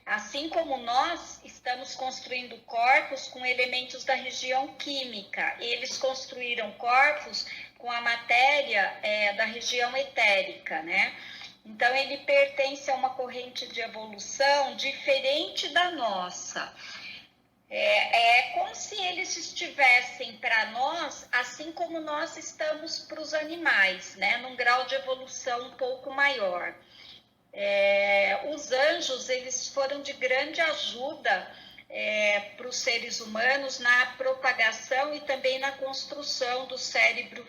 Assim como nós estamos construindo corpos com elementos da região química. Eles construíram corpos com a matéria da região etérica, né? Então, ele pertence a uma corrente de evolução diferente da nossa. É como se eles estivessem para nós, assim como nós estamos para os animais, né? Num grau de evolução um pouco maior. Os anjos, eles foram de grande ajuda para os seres humanos na propagação e também na construção do cérebro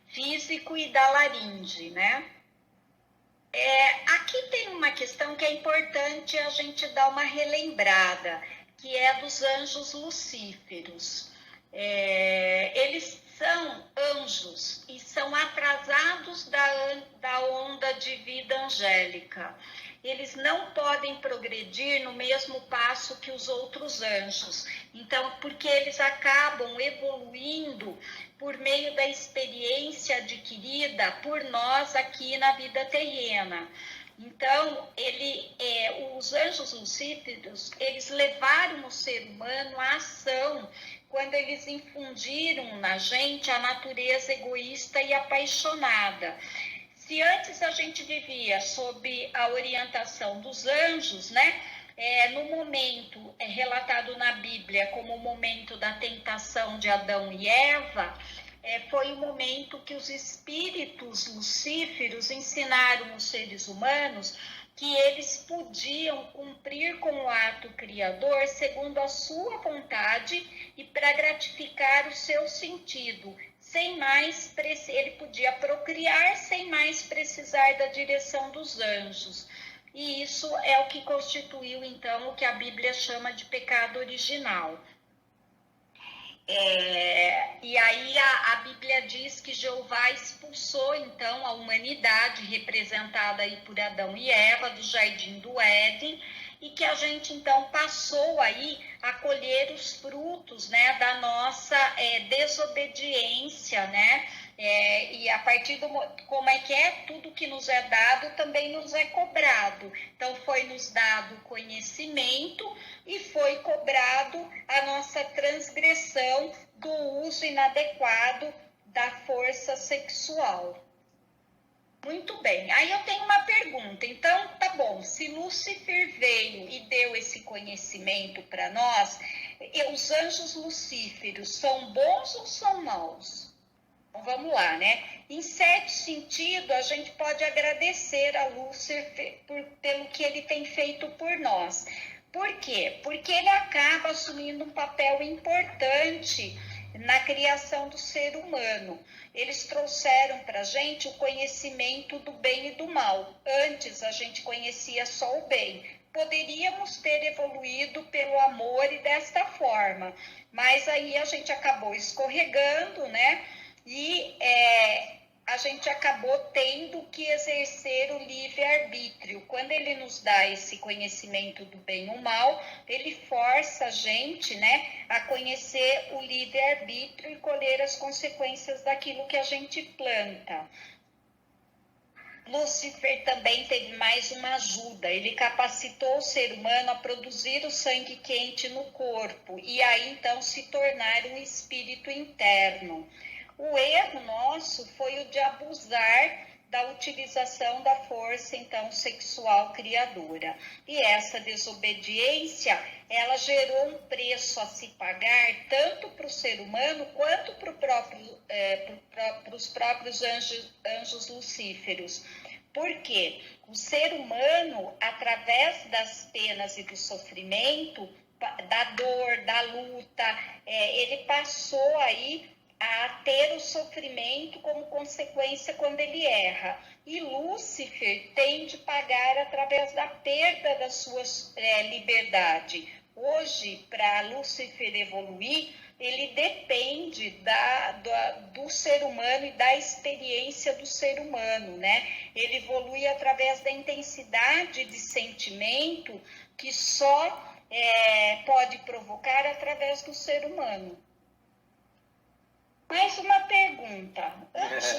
físico e da laringe, né? Aqui tem uma questão que é importante a gente dar uma relembrada, que é dos anjos lucíferos. Eles são anjos e são atrasados da onda de vida angélica. Eles não podem progredir no mesmo passo que os outros anjos. Então, porque eles acabam evoluindo por meio da experiência adquirida por nós aqui na vida terrena. Então, os anjos lucíferos, eles levaram o ser humano à ação quando eles infundiram na gente a natureza egoísta e apaixonada. Se antes a gente vivia sob a orientação dos anjos, né? No momento relatado na Bíblia como o momento da tentação de Adão e Eva, foi o momento que os espíritos lucíferos ensinaram os seres humanos que eles podiam cumprir com o ato criador segundo a sua vontade e para gratificar o seu sentido. Ele podia procriar sem mais precisar da direção dos anjos. E isso é o que constituiu, então, o que a Bíblia chama de pecado original. E aí a Bíblia diz que Jeová expulsou, então, a humanidade, representada aí por Adão e Eva, do Jardim do Éden, e que a gente, então, passou aí a colher os frutos, né, da nossa desobediência, né, e a partir como tudo que nos é dado também nos é cobrado. Então, foi nos dado conhecimento e foi cobrado a nossa transgressão do uso inadequado da força sexual. Muito bem, aí eu tenho uma pergunta. Então, tá bom, se Lúcifer veio e deu esse conhecimento para nós, E os anjos lucíferos são bons ou são maus? Então, vamos lá, né? Em certo sentido, a gente pode agradecer a Lúcifer pelo que ele tem feito por nós. Por quê? Porque ele acaba assumindo um papel importante na criação do ser humano. Eles trouxeram para a gente o conhecimento do bem e do mal. Antes, a gente conhecia só o bem. Poderíamos ter evoluído pelo amor e desta forma, mas aí a gente acabou escorregando, né? E a gente acabou tendo que exercer o livre-arbítrio. Quando ele nos dá esse conhecimento do bem e do mal, ele força a gente, né, a conhecer o livre-arbítrio e colher as consequências daquilo que a gente planta. Lúcifer também teve mais uma ajuda. Ele capacitou o ser humano a produzir o sangue quente no corpo e aí então se tornar um espírito interno. O erro nosso foi o de abusar da utilização da força, então, sexual criadora. E essa desobediência, ela gerou um preço a se pagar, tanto para o ser humano, quanto para os próprios anjos lucíferos. Por quê? O ser humano, através das penas e do sofrimento, da dor, da luta, ele passou aí a ter o sofrimento como consequência quando ele erra. E Lúcifer tem de pagar através da perda da sua liberdade. Hoje, para Lúcifer evoluir, ele depende do ser humano e da experiência do ser humano, né? Ele evolui através da intensidade de sentimento que só pode provocar através do ser humano. Mais uma pergunta. Anjo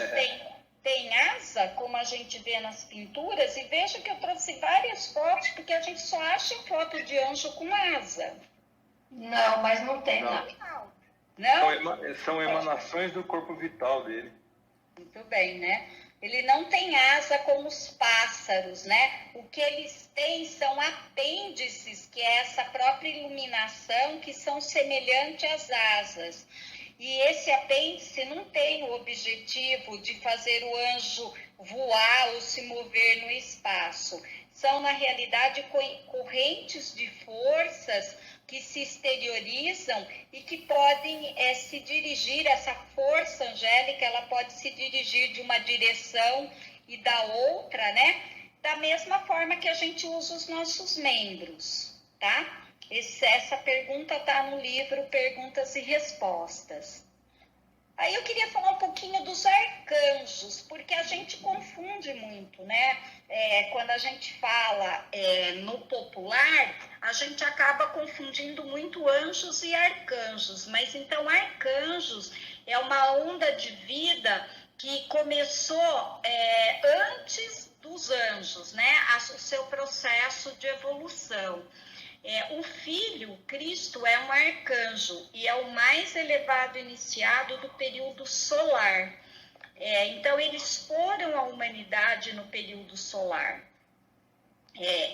tem asa, como a gente vê nas pinturas? E veja que eu trouxe várias fotos, porque a gente só acha foto de anjo com asa. Não, mas não tem nada. Não? São emanações do corpo vital dele. Muito bem, né? Ele não tem asa como os pássaros, né? O que eles têm são apêndices, que é essa própria iluminação, que são semelhantes às asas. E esse apêndice não tem o objetivo de fazer o anjo voar ou se mover no espaço. São, na realidade, correntes de forças que se exteriorizam e que podem se dirigir, essa força angélica, ela pode se dirigir de uma direção e da outra, né? Da mesma forma que a gente usa os nossos membros, tá? Essa pergunta está no livro Perguntas e Respostas. Aí eu queria falar um pouquinho dos arcanjos, porque a gente confunde muito, né? Quando a gente fala no popular, a gente acaba confundindo muito anjos e arcanjos. Mas então, arcanjos é uma onda de vida que começou antes dos anjos, né? O seu processo de evolução. O Filho, Cristo, é um arcanjo e é o mais elevado iniciado do período solar. Então, eles foram a humanidade no período solar.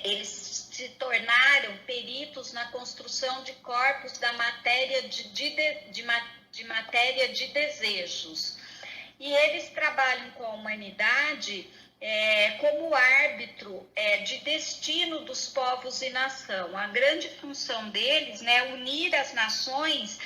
Eles se tornaram peritos na construção de corpos da matéria de matéria de desejos. E eles trabalham com a humanidade como árbitro de destino dos povos e nação. A grande função deles é unir as nações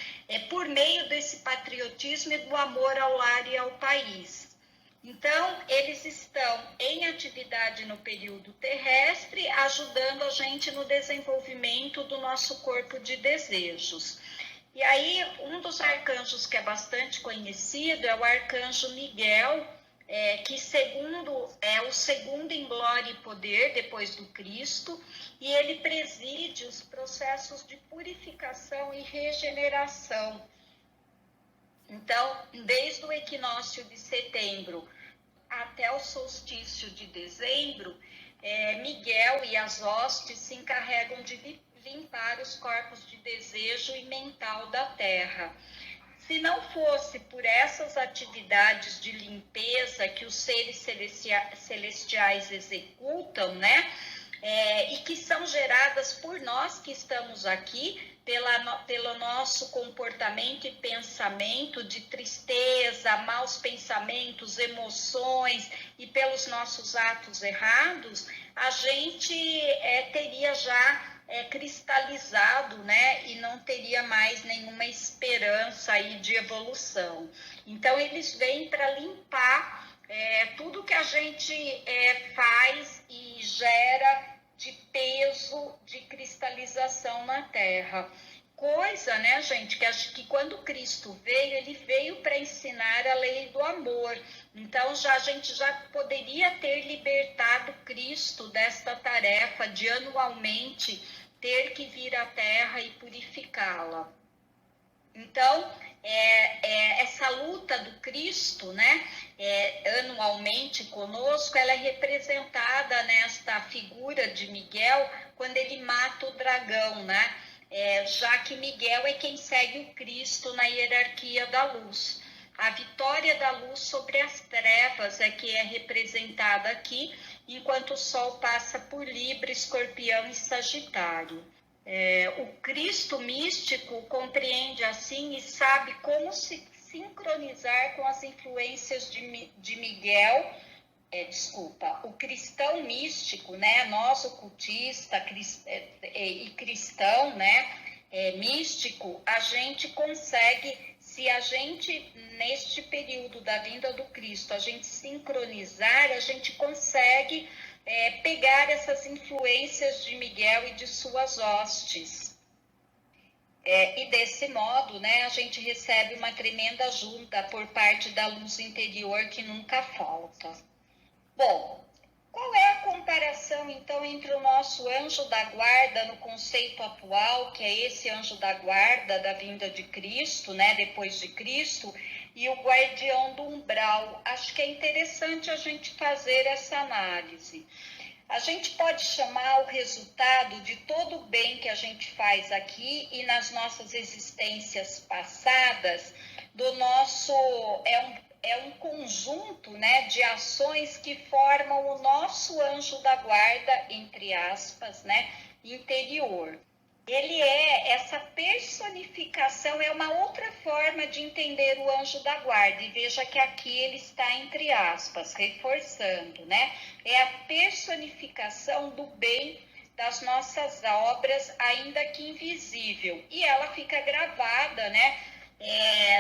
por meio desse patriotismo e do amor ao lar e ao país. Então, eles estão em atividade no período terrestre, ajudando a gente no desenvolvimento do nosso corpo de desejos. E aí, um dos arcanjos que é bastante conhecido é o arcanjo Miguel, que é o segundo em glória e poder depois do Cristo, e ele preside os processos de purificação e regeneração. Então, desde o equinócio de setembro até o solstício de dezembro, Miguel e as hostes se encarregam de limpar os corpos de desejo e mental da Terra. Se não fosse por essas atividades de limpeza que os seres celestiais executam, né, e que são geradas por nós que estamos aqui, pelo nosso comportamento e pensamento de tristeza, maus pensamentos, emoções e pelos nossos atos errados, a gente teria já cristalizado, né, e não teria mais nenhuma esperança aí de evolução. Então, eles vêm para limpar tudo que a gente faz e gera de peso de cristalização na Terra. Coisa, né, gente, que quando Cristo veio, ele veio para ensinar a lei do amor. Então, a gente já poderia ter libertado Cristo desta tarefa de anualmente ter que vir à Terra e purificá-la. Então, essa luta do Cristo, né, anualmente conosco, ela é representada nesta figura de Miguel, quando ele mata o dragão, né, já que Miguel é quem segue o Cristo na hierarquia da luz. A vitória da luz sobre as trevas é que é representada aqui, enquanto o Sol passa por Libra, Escorpião e Sagitário. O Cristo místico compreende assim e sabe como se sincronizar com as influências de Miguel, o cristão místico, né? Nós, ocultista e cristão, né? Místico, a gente consegue, se a gente, neste período da vinda do Cristo, a gente sincronizar, a gente consegue pegar essas influências de Miguel e de suas hostes. E desse modo, né, a gente recebe uma tremenda ajuda por parte da luz interior que nunca falta. Bom, qual é a comparação, então, entre o nosso anjo da guarda no conceito atual, que é esse anjo da guarda da vinda de Cristo, né, depois de Cristo, e o guardião do umbral? Acho que é interessante a gente fazer essa análise. A gente pode chamar o resultado de todo o bem que a gente faz aqui e nas nossas existências passadas, do nosso... É um conjunto, né, de ações que formam o nosso anjo da guarda, entre aspas, né, interior. Ele essa personificação, é uma outra forma de entender o anjo da guarda, e veja que aqui ele está entre aspas, reforçando, né, é a personificação do bem das nossas obras, ainda que invisível, e ela fica gravada, né,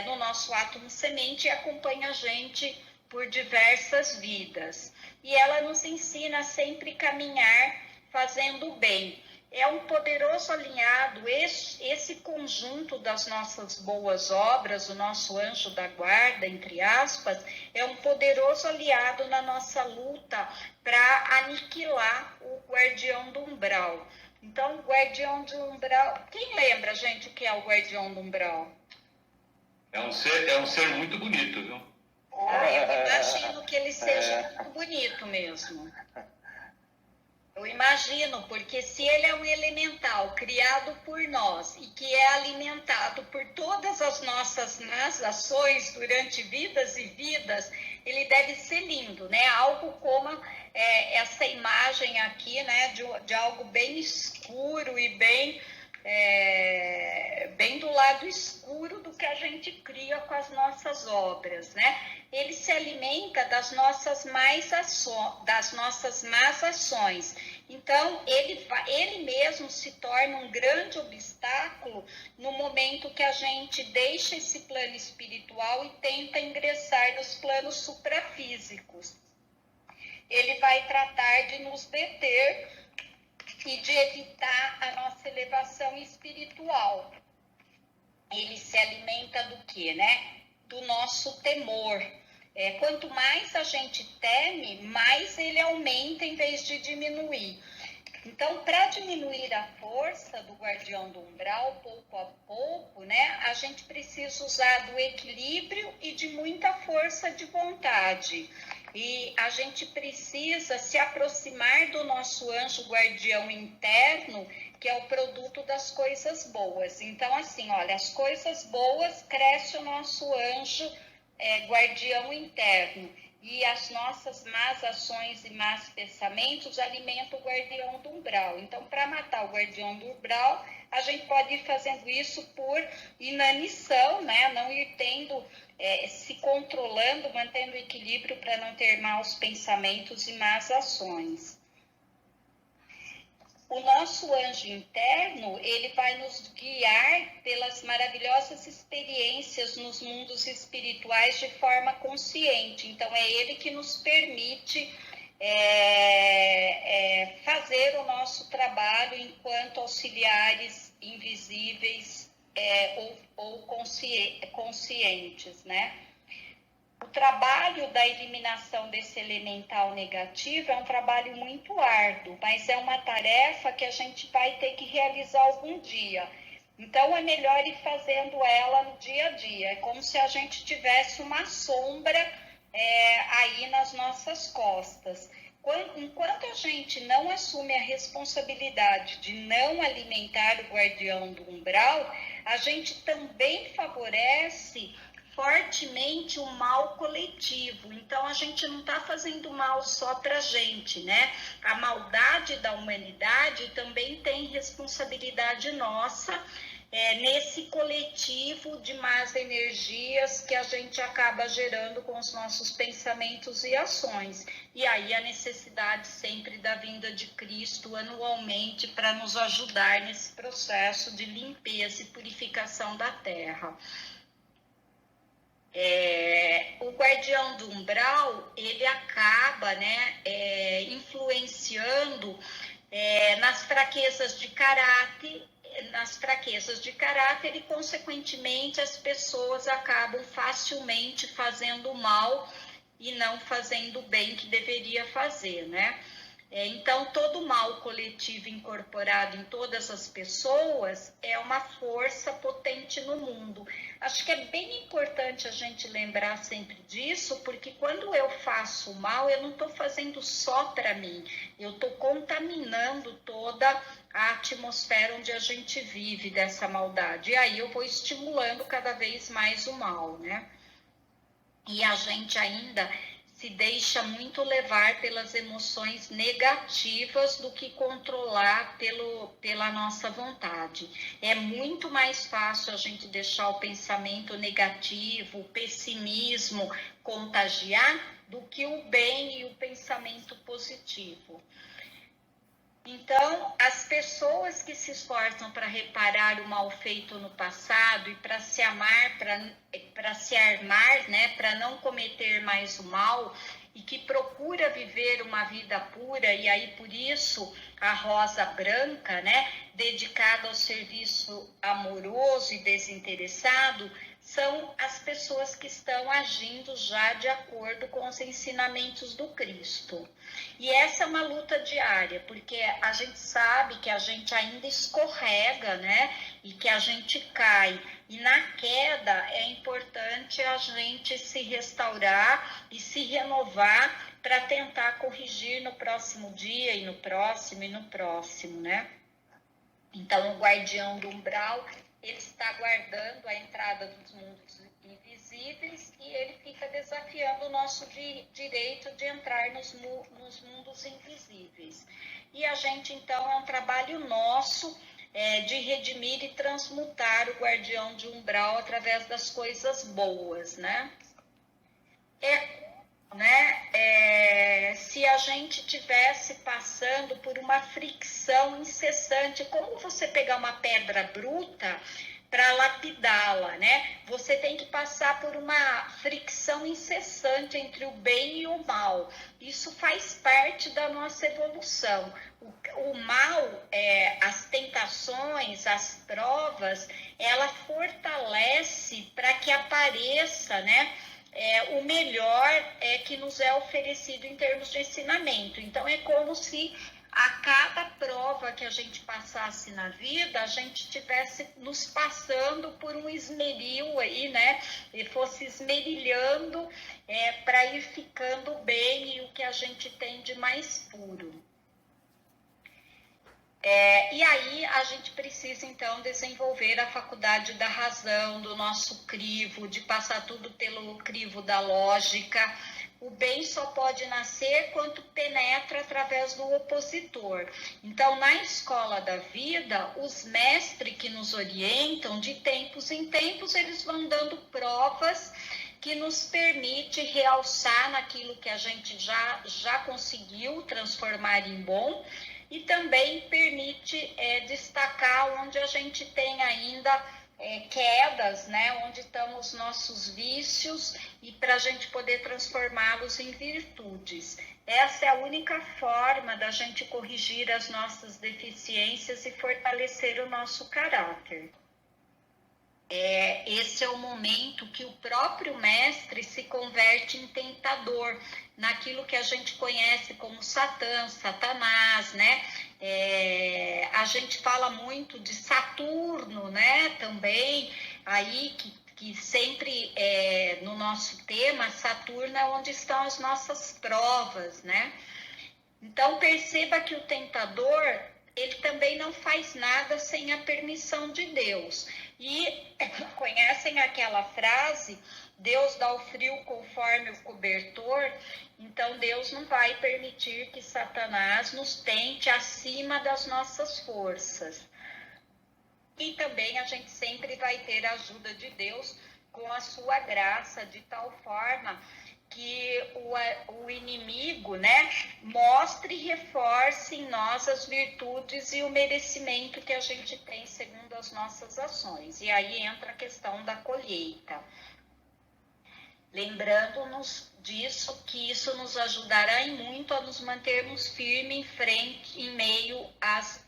no nosso átomo semente e acompanha a gente por diversas vidas. E ela nos ensina a sempre caminhar fazendo o bem. É um poderoso alinhado, esse conjunto das nossas boas obras, o nosso anjo da guarda, entre aspas, é um poderoso aliado na nossa luta para aniquilar o guardião do umbral. Então, o guardião do umbral... Quem lembra, gente, o que é o guardião do umbral? É um ser muito bonito, viu? Eu imagino que ele seja muito bonito mesmo. Eu imagino, porque se ele é um elemental criado por nós e que é alimentado por todas as nossas más ações durante vidas e vidas, ele deve ser lindo, né? Algo como essa imagem aqui, né? De algo bem escuro e bem do lado escuro do que a gente cria com as nossas obras, né? Ele se alimenta das nossas más ações. Então, ele mesmo se torna um grande obstáculo no momento que a gente deixa esse plano espiritual e tenta ingressar nos planos suprafísicos. Ele vai tratar de nos deter e de evitar a nossa elevação espiritual. Ele se alimenta do quê, né? Do nosso temor. Quanto mais a gente teme, mais ele aumenta em vez de diminuir. Então, para diminuir a força do guardião do umbral, pouco a pouco, né, a gente precisa usar do equilíbrio e de muita força de vontade. E a gente precisa se aproximar do nosso anjo guardião interno, que é o produto das coisas boas. Então, assim, olha, as coisas boas cresce o nosso anjo guardião interno. e as nossas más ações e más pensamentos alimentam o guardião do umbral. Então, para matar o guardião do umbral, a gente pode ir fazendo isso por inanição, né? Não ir tendo, se controlando, mantendo o equilíbrio para não ter maus pensamentos e más ações. O nosso anjo interno, ele vai nos guiar pelas maravilhosas experiências nos mundos espirituais de forma consciente. Então, é ele que nos permite fazer o nosso trabalho enquanto auxiliares invisíveis ou conscientes, né? O trabalho da eliminação desse elemental negativo é um trabalho muito árduo, mas é uma tarefa que a gente vai ter que realizar algum dia. Então, é melhor ir fazendo ela no dia a dia. É como se a gente tivesse uma sombra aí nas nossas costas. Enquanto a gente não assume a responsabilidade de não alimentar o guardião do umbral, a gente também favorece fortemente o mal coletivo. Então, a gente não está fazendo mal só para a gente, né? A maldade da humanidade também tem responsabilidade nossa nesse coletivo de más energias que a gente acaba gerando com os nossos pensamentos e ações. E aí a necessidade sempre da vinda de Cristo anualmente para nos ajudar nesse processo de limpeza e purificação da Terra. O guardião do umbral, ele acaba, né, influenciando nas fraquezas de caráter, e, consequentemente, as pessoas acabam facilmente fazendo mal e não fazendo o bem que deveria fazer, né? Então, todo o mal coletivo incorporado em todas as pessoas é uma força potente no mundo. Acho que é bem importante a gente lembrar sempre disso, porque quando eu faço mal, eu não estou fazendo só para mim, eu estou contaminando toda a atmosfera onde a gente vive dessa maldade. E aí eu vou estimulando cada vez mais o mal, né? E a gente ainda se deixa muito levar pelas emoções negativas do que controlar pela nossa vontade. É muito mais fácil a gente deixar o pensamento negativo, o pessimismo contagiar do que o bem e o pensamento positivo. Então, as pessoas que se esforçam para reparar o mal feito no passado e para se amar, para se armar, né, para não cometer mais o mal, e que procura viver uma vida pura, e aí por isso a rosa branca, né, dedicada ao serviço amoroso e desinteressado, são as pessoas que estão agindo já de acordo com os ensinamentos do Cristo. E essa é uma luta diária, porque a gente sabe que a gente ainda escorrega, né? E que a gente cai. E na queda é importante a gente se restaurar e se renovar para tentar corrigir no próximo dia e no próximo, né? Então, o guardião do umbral, ele está guardando a entrada dos mundos invisíveis e ele fica desafiando o nosso direito de entrar nos mundos invisíveis. E a gente, então, é um trabalho nosso de redimir e transmutar o guardião de umbral através das coisas boas, né? Se a gente tivesse passando por uma fricção incessante, como você pegar uma pedra bruta para lapidá-la, né? Você tem que passar por uma fricção incessante entre o bem e o mal. Isso faz parte da nossa evolução. O mal, as tentações, as provas, ela fortalece para que apareça, né? O melhor que nos é oferecido em termos de ensinamento. Então, é como se a cada prova que a gente passasse na vida, a gente estivesse nos passando por um esmeril aí, né? E fosse esmerilhando para ir ficando bem e o que a gente tem de mais puro. E aí a gente precisa, então, desenvolver a faculdade da razão, do nosso crivo, de passar tudo pelo crivo da lógica, o bem só pode nascer quando penetra através do opositor. Então, na escola da vida, os mestres que nos orientam, de tempos em tempos, eles vão dando provas que nos permite realçar naquilo que a gente já conseguiu transformar em bom, e também permite destacar onde a gente tem ainda quedas, né, onde estão os nossos vícios, e para a gente poder transformá-los em virtudes. Essa é a única forma da gente corrigir as nossas deficiências e fortalecer o nosso caráter. Esse é o momento que o próprio mestre se converte em tentador, naquilo que a gente conhece como Satã, Satanás, né? A gente fala muito de Saturno, né? Também, aí que sempre no nosso tema, Saturno é onde estão as nossas provas, né? Então, perceba que o tentador, ele também não faz nada sem a permissão de Deus. E conhecem aquela frase, Deus dá o frio conforme o cobertor? Então, Deus não vai permitir que Satanás nos tente acima das nossas forças. E também a gente sempre vai ter a ajuda de Deus com a sua graça, de tal forma que o inimigo, né, mostre e reforce em nós as virtudes e o merecimento que a gente tem segundo as nossas ações. E aí entra a questão da colheita. Lembrando-nos disso, que isso nos ajudará em muito a nos mantermos firmes em meio às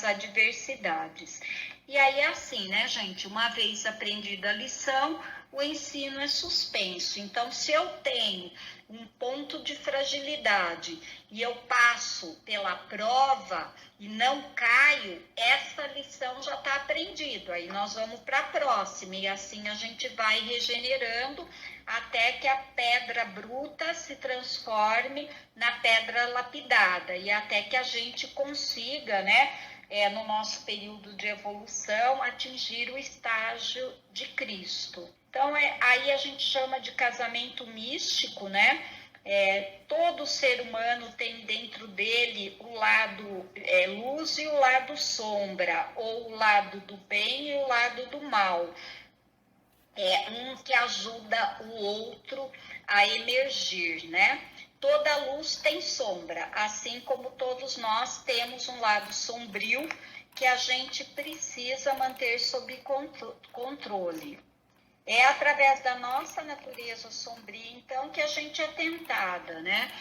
adversidades. E aí é assim, né, gente? Uma vez aprendida a lição, o ensino é suspenso. Então, se eu tenho um ponto de fragilidade e eu passo pela prova e não caio, essa lição já está aprendida. Aí nós vamos para a próxima, e assim a gente vai regenerando até que a pedra bruta se transforme na pedra lapidada, e até que a gente consiga, né, no nosso período de evolução, atingir o estágio de Cristo. Então, aí a gente chama de casamento místico, né? Todo ser humano tem dentro dele o lado luz e o lado sombra, ou o lado do bem e o lado do mal. Um que ajuda o outro a emergir, né? Toda luz tem sombra, assim como todos nós temos um lado sombrio que a gente precisa manter sob controle. É através da nossa natureza sombria, então, que a gente é tentada, né?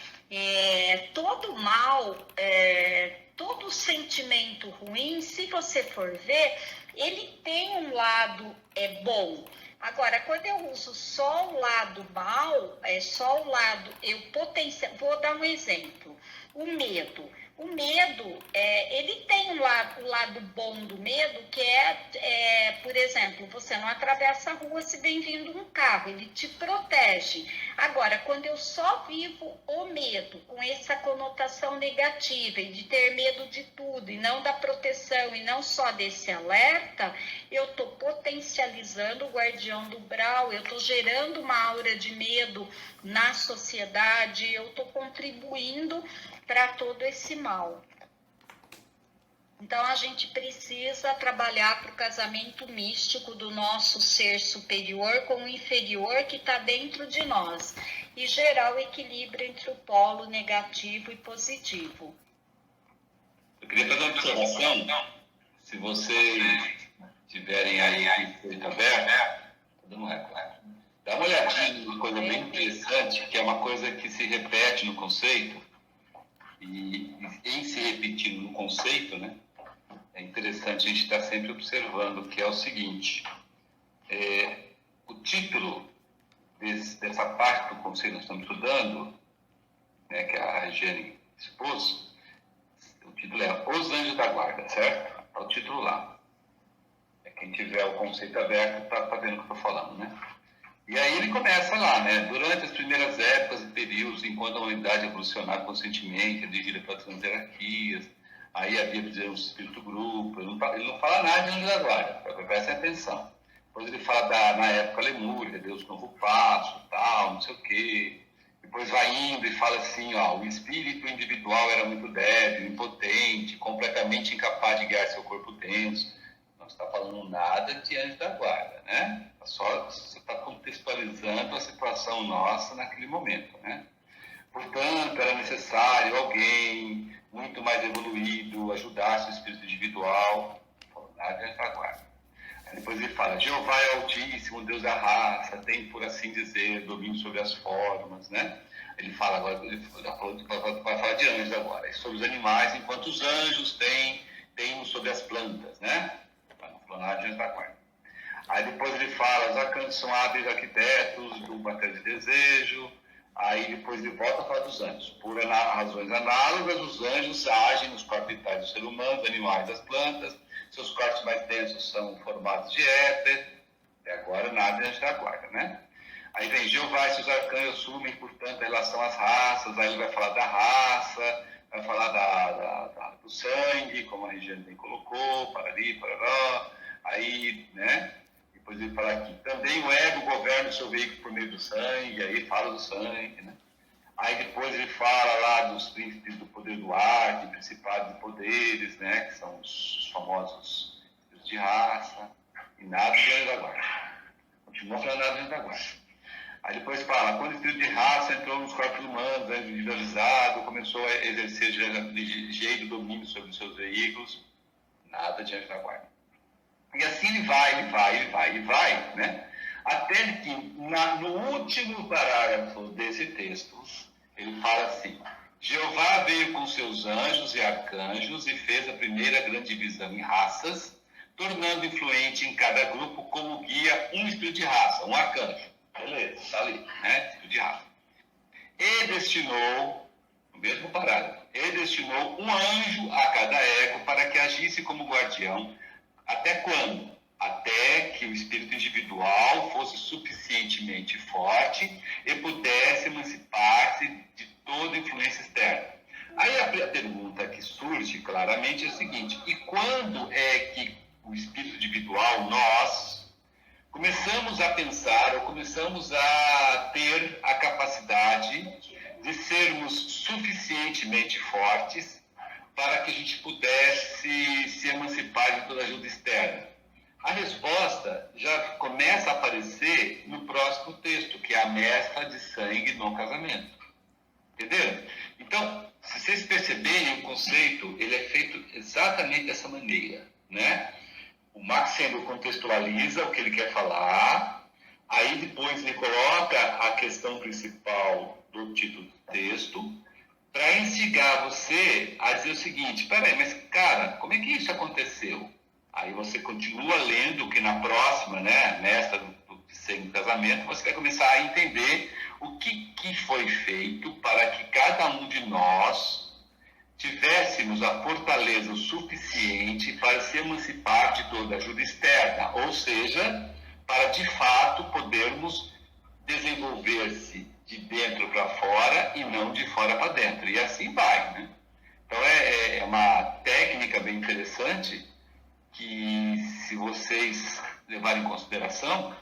Todo mal, todo sentimento ruim, se você for ver, ele tem um lado bom. Agora, quando eu uso só o lado mal, só o lado, vou dar um exemplo, o medo. O medo, ele tem o lado bom do medo, que por exemplo, você não atravessa a rua se vem vindo um carro, ele te protege. Agora, quando eu só vivo o medo, com essa conotação negativa, e de ter medo de tudo, e não da proteção, e não só desse alerta, eu estou potencializando o guardião do umbral, eu estou gerando uma aura de medo na sociedade, eu estou contribuindo para todo esse mal. Então, a gente precisa trabalhar para o casamento místico do nosso ser superior com o inferior que está dentro de nós, e gerar o equilíbrio entre o polo negativo e positivo. Eu queria fazer uma observação. Se vocês tiverem aí o peito aberto, dá uma olhadinha numa coisa bem interessante, que é uma coisa que se repete no conceito, e em se repetindo no conceito, né, é interessante a gente estar sempre observando, que é o seguinte: o título dessa parte do conceito que nós estamos estudando, né, que a Regiane expôs, o título é Os Anjos da Guarda, certo? É o título lá. Quem tiver o conceito aberto está vendo o que eu estou falando, né? E aí ele começa lá, né? Durante as primeiras épocas e períodos, enquanto a humanidade evolucionava conscientemente, dirigida pelas hierarquias, aí havia, por exemplo, um espírito grupo, ele não fala nada de anjo da guarda, prestem atenção. Depois ele fala na época Lemúria, Deus novo passo, tal, não sei o quê. Depois vai indo e fala assim, ó, o espírito individual era muito débil, impotente, completamente incapaz de guiar seu corpo denso. Não está falando nada de anjo da guarda, né? Só você está contextualizando a situação nossa naquele momento, né? Portanto, era necessário alguém muito mais evoluído ajudasse o espírito individual. Não falou nada de anjo da guarda. Aí depois ele fala, Jeová é Altíssimo, Deus da raça, tem, por assim dizer, domínio sobre as formas, né? Ele fala agora, vai falar de anjos agora, sobre os animais, enquanto os anjos têm sobre as plantas, né? Não falou nada de anjos da guarda. Aí depois ele fala, os arcanjos são hábeis arquitetos do bater de desejo. Aí depois ele volta a falar dos anjos. Por razões análogas, os anjos agem nos corpos vitais do ser humano, dos animais, das plantas. Seus corpos mais densos são formados de éter. Até agora nada de anjo da guarda, né? Aí vem Jeová e seus arcanjos assumem, portanto, a relação às raças. Aí ele vai falar da raça, vai falar do sangue, como a Regiane bem colocou, parari, parará. Aí, né? Depois ele fala aqui, também o ego governa o seu veículo por meio do sangue, aí fala do sangue, né? Aí depois ele fala lá dos príncipes do poder do ar, de principados e poderes, né? Que são os famosos espíritos de raça, e nada de anjo da guarda. Continua falando nada de anjo da guarda. Aí depois fala, quando o espírito de raça entrou nos corpos humanos, individualizado, começou a exercer ligeiro domínio sobre os seus veículos, nada de anjo da guarda. E assim ele vai, né? Até que no último parágrafo desse texto, ele fala assim, Jeová veio com seus anjos e arcanjos e fez a primeira grande divisão em raças, tornando influente em cada grupo como guia um espírito de raça, um arcanjo. Beleza, está ali, né? Espírito de raça. E destinou, no mesmo parágrafo, um anjo a cada ego para que agisse como guardião. Até quando? Até que o espírito individual fosse suficientemente forte e pudesse emancipar-se de toda influência externa. Aí a pergunta que surge claramente é a seguinte, e quando é que o espírito individual, nós, começamos a pensar ou começamos a ter a capacidade de sermos suficientemente fortes para que a gente pudesse se emancipar de toda ajuda externa? A resposta já começa a aparecer no próximo texto, que é a mescla de sangue no casamento. Entenderam? Então, se vocês perceberem, o conceito ele é feito exatamente dessa maneira, né? O Max Sandel contextualiza o que ele quer falar, aí depois ele coloca a questão principal do título do texto, para instigar você a dizer o seguinte, peraí, mas cara, como é que isso aconteceu? Aí você continua lendo, que na próxima, né, mestra do segundo casamento, você vai começar a entender o que foi feito para que cada um de nós tivéssemos a fortaleza suficiente para se emancipar de toda ajuda externa, ou seja, para de fato podermos desenvolver-se de dentro para fora e não de fora para dentro. E assim vai, né? Então é uma técnica bem interessante que, se vocês levarem em consideração,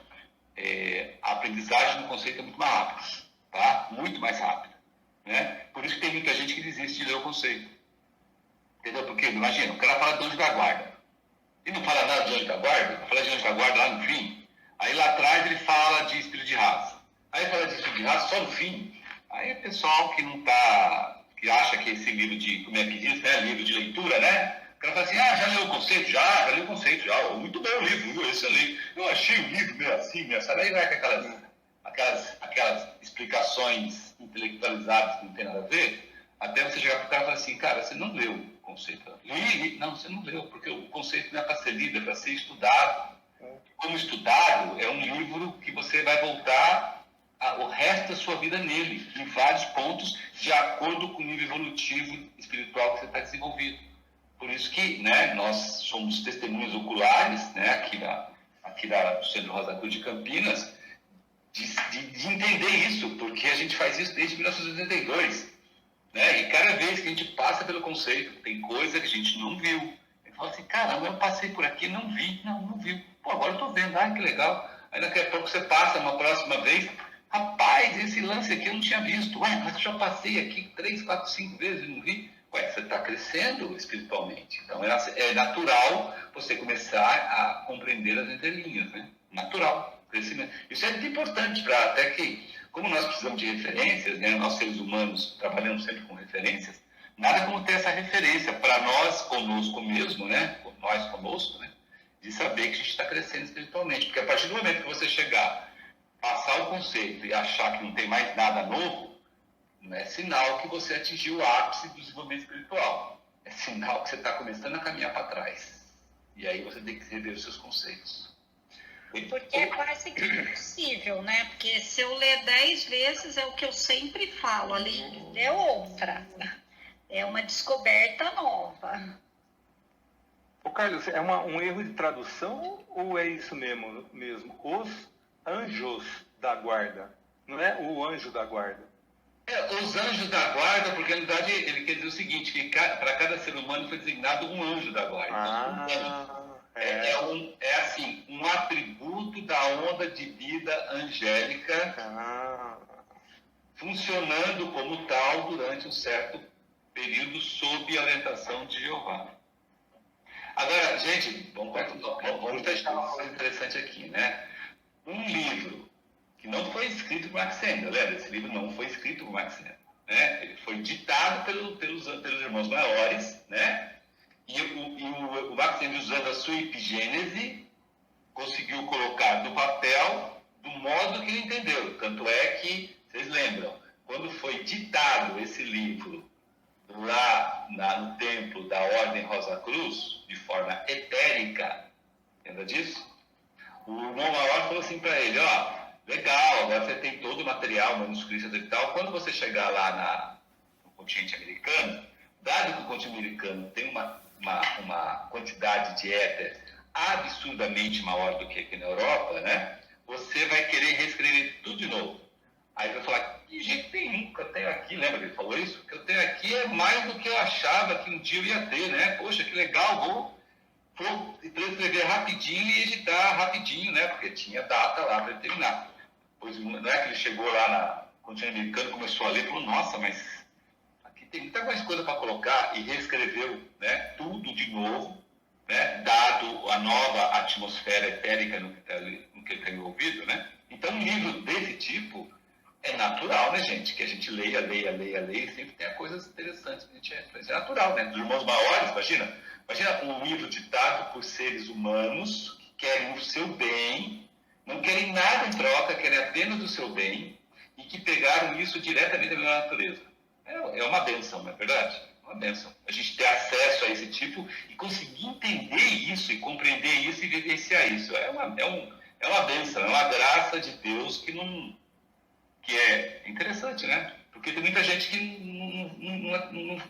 a aprendizagem do conceito é muito mais rápida, tá? Muito mais rápida, né? Por isso que tem muita gente que desiste de ler o conceito. Entendeu? Porque, imagina, o cara fala de anjo da guarda. E não fala nada de anjo da guarda, fala de anjo da guarda lá no fim. Aí lá atrás ele fala de espírito de raça. Aí fala de espírito de raça só no fim. Aí é pessoal que não tá, que acha que esse livro de, como é que diz, né? Livro de leitura, né? O cara fala assim, já leu o conceito? Já li o conceito, já. Muito bem o livro, viu? Excelente. Eu achei o livro meio assim, meio assim. Aí vai com aquelas explicações intelectualizadas que não tem nada a ver, até você chegar pro cara e falar assim, cara, você não leu o conceito. Não, você não leu, porque o conceito não é para ser lido, é para ser estudado. Como estudado, é um livro que você vai voltar o resto da sua vida nele, em vários pontos, de acordo com o nível evolutivo espiritual que você está desenvolvido. Por isso que, né, nós somos testemunhas oculares, né, aqui do Centro Rosa Cruz de Campinas, de entender isso, porque a gente faz isso desde 1982. Né? E cada vez que a gente passa pelo conceito, tem coisa que a gente não viu. Fala assim, caramba, eu passei por aqui, não vi. Não vi. Pô, agora eu tô vendo, que legal. Aí daqui a pouco você passa uma próxima vez, rapaz, esse lance aqui eu não tinha visto. Ué, mas eu já passei aqui 3, 4, 5 vezes e não vi. Ué, você está crescendo espiritualmente. Então é natural você começar a compreender as entrelinhas, né? Natural, crescimento. Isso é muito importante para até que, como nós precisamos de referências, né? Nós seres humanos trabalhamos sempre com referências, nada como ter essa referência para nós conosco mesmo, né? Nós conosco, né? De saber que a gente está crescendo espiritualmente. Porque a partir do momento que você chegar, passar o conceito e achar que não tem mais nada novo, não é sinal que você atingiu o ápice do desenvolvimento espiritual. É sinal que você está começando a caminhar para trás. E aí você tem que rever os seus conceitos. Porque é quase que impossível, né? Porque se eu ler 10 vezes, é o que eu sempre falo, ali é outra. É uma descoberta nova. Ô Carlos, é um erro de tradução ou é isso mesmo? Os anjos da guarda, não é o anjo da guarda? Os anjos da guarda, porque na verdade ele quer dizer o seguinte, que para cada ser humano foi designado um anjo da guarda. É assim, um atributo da onda de vida angélica funcionando como tal durante um certo período sob a orientação de Jeová. Agora, gente, vamos deixar uma coisa interessante aqui, né? Um livro que não foi escrito por Mark Sanders, lembra? Esse livro não foi escrito por Mark Sanders, né? Ele foi ditado pelos irmãos maiores, né? E o Mark Sanders, usando a sua epigênese, conseguiu colocar no papel do modo que ele entendeu. Tanto é que, vocês lembram, quando foi ditado esse livro lá no templo da Ordem Rosa Cruz, de forma etérica, lembra disso? O irmão maior falou assim para ele, legal, agora você tem todo o material, manuscritos e tal, quando você chegar lá no continente americano, dado que o continente americano tem uma quantidade de éter absurdamente maior do que aqui na Europa, né? Você vai querer reescrever tudo de novo. Aí vai falar, que jeito nenhum que eu tenho aqui, lembra que ele falou isso? O que eu tenho aqui é mais do que eu achava que um dia eu ia ter, né? Poxa, que legal, vou transcrever rapidinho e editar rapidinho, né? Porque tinha data lá para terminar. Pois não é que ele chegou lá no continente americano, começou a ler e falou, nossa, mas aqui tem muita mais coisa para colocar, e reescreveu, né, tudo de novo, né, dado a nova atmosfera etérica no que ele tem ouvido, né? Então, um livro desse tipo é natural, né, gente? Que a gente leia, e sempre tenha coisas interessantes que a gente referência. É natural, né? Dos irmãos maiores, imagina um livro ditado por seres humanos que querem o seu bem, não querem nada em troca, querem apenas o seu bem, e que pegaram isso diretamente da natureza. É uma bênção, não é verdade? É uma bênção. A gente ter acesso a esse tipo e conseguir entender isso, e compreender isso, e vivenciar isso. É uma bênção, é uma graça de Deus que é interessante, né? Porque tem muita gente que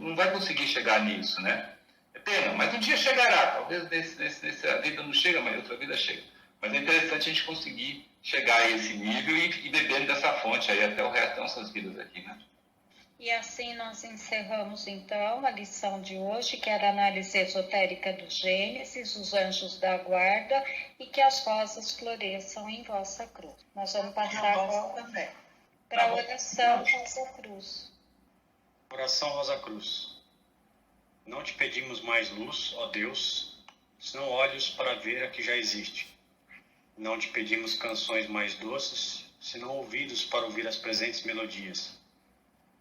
não vai conseguir chegar nisso, né? É pena, mas um dia chegará. Talvez nessa vida não chega, mas outra vida chega. Mas é interessante a gente conseguir chegar a esse nível e bebendo dessa fonte aí até o resto das nossas vidas aqui, né? E assim nós encerramos então a lição de hoje, que era a análise esotérica do Gênesis, os anjos da guarda, e que as rosas floresçam em vossa cruz. Nós vamos passar agora para a oração Rosa Cruz. Oração Rosa Cruz. Não te pedimos mais luz, ó Deus, senão olhos para ver a que já existe. Não te pedimos canções mais doces, senão ouvidos para ouvir as presentes melodias.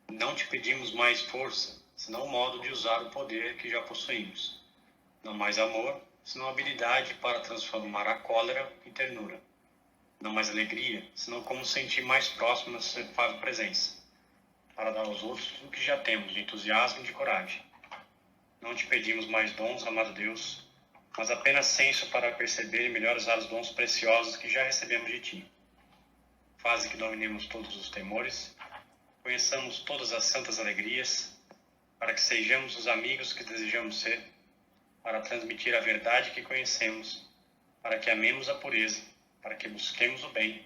Não te pedimos mais força, senão o modo de usar o poder que já possuímos. Não mais amor, senão habilidade para transformar a cólera em ternura. Não mais alegria, senão como sentir mais próximo da sua presença, para dar aos outros o que já temos de entusiasmo e de coragem. Não te pedimos mais dons, amado Deus, mas apenas senso para perceber e melhor usar os dons preciosos que já recebemos de ti. Faze que dominemos todos os temores, conheçamos todas as santas alegrias, para que sejamos os amigos que desejamos ser, para transmitir a verdade que conhecemos, para que amemos a pureza, para que busquemos o bem,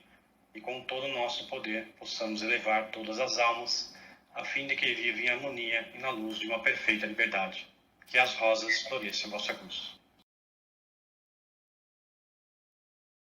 e com todo o nosso poder possamos elevar todas as almas, a fim de que vivam em harmonia e na luz de uma perfeita liberdade. que as rosas floresçam em vossa cruz.